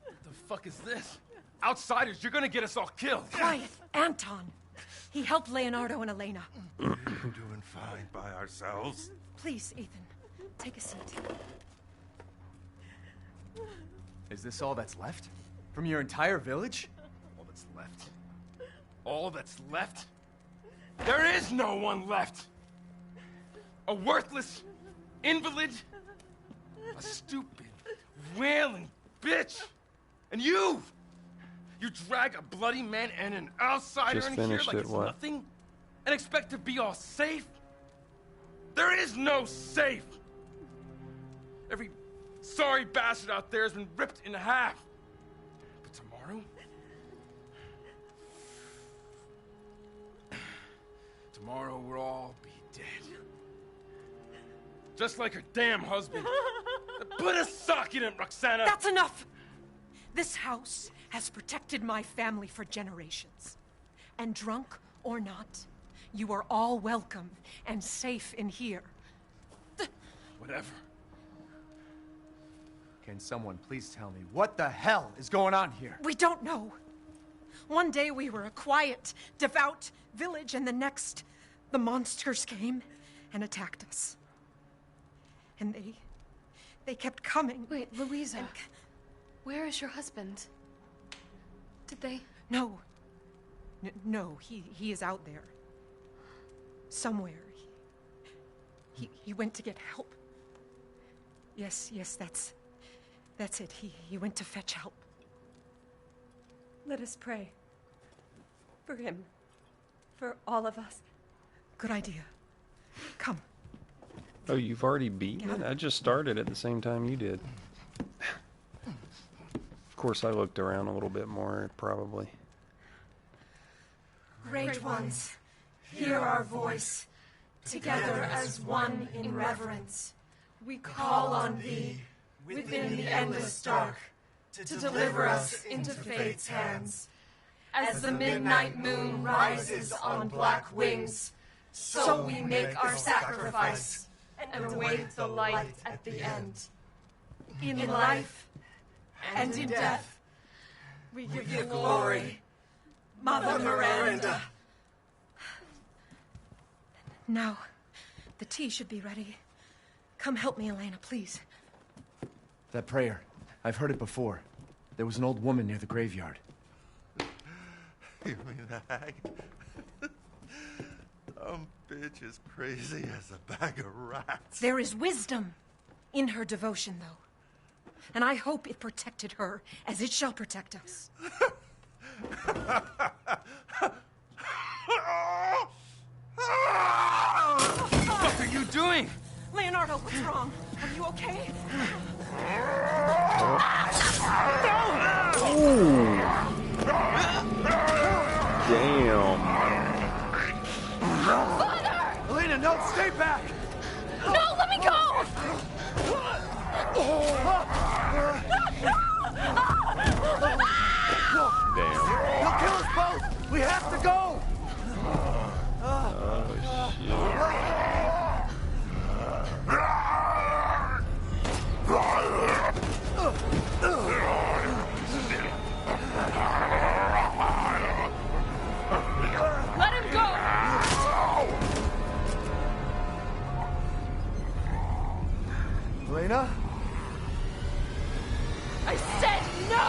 What the fuck is this? Outsiders, you're gonna get us all killed. Quiet, Anton. He helped Leonardo and Elena. We're doing fine by ourselves. Please, Ethan, take a seat. Is this all that's left? From your entire village? All that's left? All that's left? There is no one left! A worthless invalid, a stupid, wailing bitch, and you drag a bloody man and an outsider Just in here finished like it, it's what? nothing, and expect to be all safe? There is no safe! Every sorry bastard out there has been ripped in half. But tomorrow we'll all be dead. Just like her damn husband. Put a sock in it, Roxana! That's enough! This house has protected my family for generations. And drunk or not, you are all welcome and safe in here. Whatever. Can someone please tell me what the hell is going on here? We don't know. One day we were a quiet, devout village, and the next, the monsters came and attacked us. And they kept coming. Wait, Louisa. Where is your husband? Did they? No. No, he is out there. Somewhere. He went to get help. Yes, that's it. He went to fetch help. Let us pray. For him. For all of us. Good idea. Come. Oh, you've already beaten it? I just started at the same time you did. Of course, I looked around a little bit more, probably. Great ones, hear our voice. Together as one in reverence, we call on thee within the endless dark to deliver us into fate's hands. As the midnight moon rises on black wings, so we make our sacrifice and await the light at the end. In life and in death, we give you glory, Mother Miranda. Now, the tea should be ready. Come help me, Elena, please. That prayer. I've heard it before. There was an old woman near the graveyard. You mean the hag? Dumb bitch is crazy as a bag of rats. There is wisdom in her devotion, though. And I hope it protected her as it shall protect us. What are you doing? Leonardo, what's wrong? Are you okay? Damn. Father! Elena, no, stay back! No, let me go! Damn. He'll kill us both! We have to go! Oh, shit. Let him go! Elena? I said no!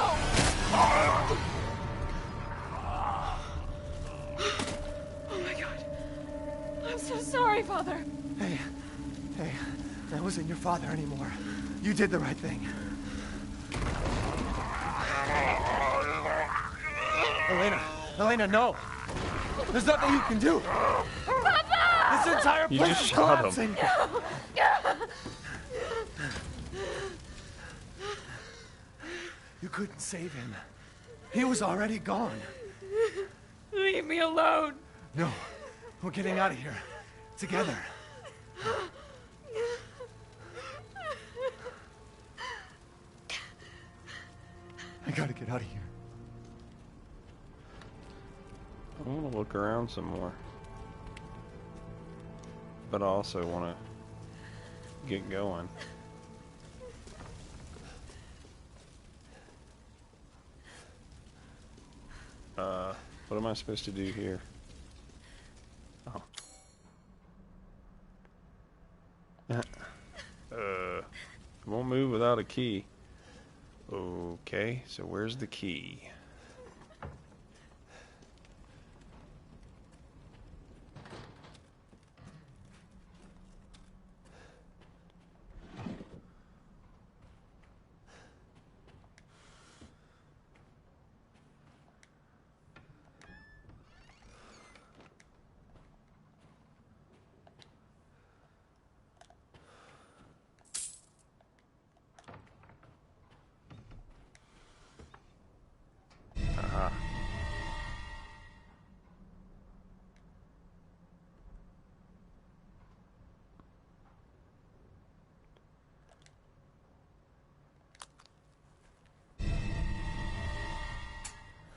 Oh my god. I'm so sorry, Father. Hey, that wasn't your father anymore. You did the right thing. Elena, no! There's nothing you can do! Papa! This entire You place just is shot collapsing! You couldn't save him. He was already gone. Leave me alone. No, we're getting out of here. Together. I gotta get out of here. I want to look around some more. But I also want to get going. What am I supposed to do here? Oh. Won't move without a key. Okay, so where's the key?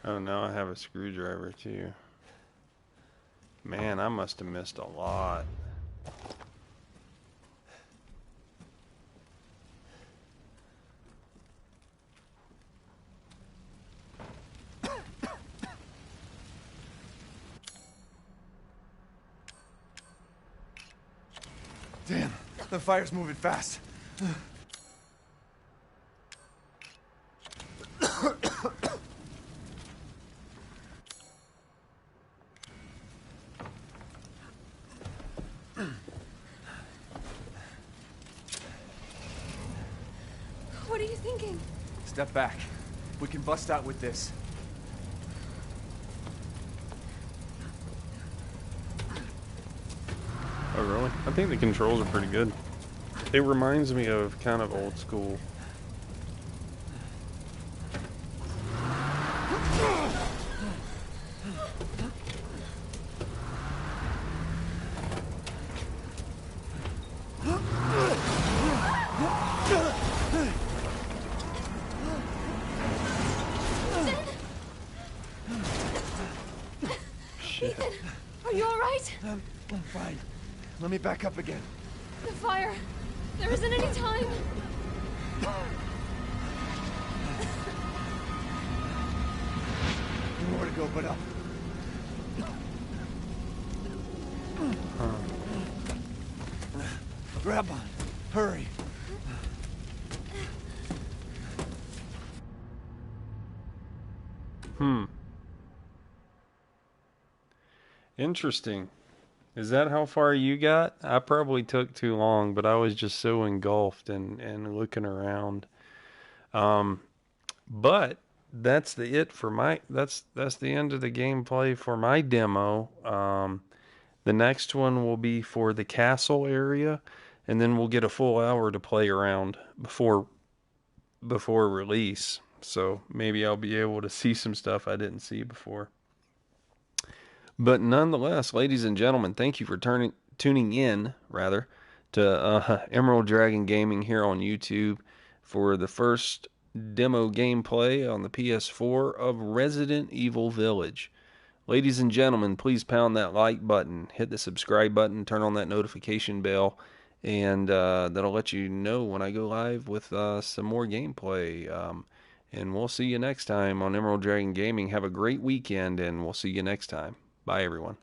Oh, now I have a screwdriver too. Man, I must have missed a lot. Damn, the fire's moving fast. What are you thinking? Step back. We can bust out with this. Oh, really? I think the controls are pretty good. It reminds me of kind of old school. Shit. Are you alright? I'm fine. Let me back up again. The fire. There isn't any time. Nowhere to go but up. Grab on. Hurry. Interesting. Is that how far you got? I probably took too long, but I was just so engulfed and looking around. But that's that's the end of the gameplay for my demo. The next one will be for the castle area, and then we'll get a full hour to play around before release. So maybe I'll be able to see some stuff I didn't see before. But nonetheless, ladies and gentlemen, thank you for tuning in to Emerald Dragon Gaming here on YouTube for the first demo gameplay on the PS4 of Resident Evil Village. Ladies and gentlemen, please pound that like button, hit the subscribe button, turn on that notification bell, and that'll let you know when I go live with some more gameplay. And we'll see you next time on Emerald Dragon Gaming. Have a great weekend, and we'll see you next time. Bye, everyone.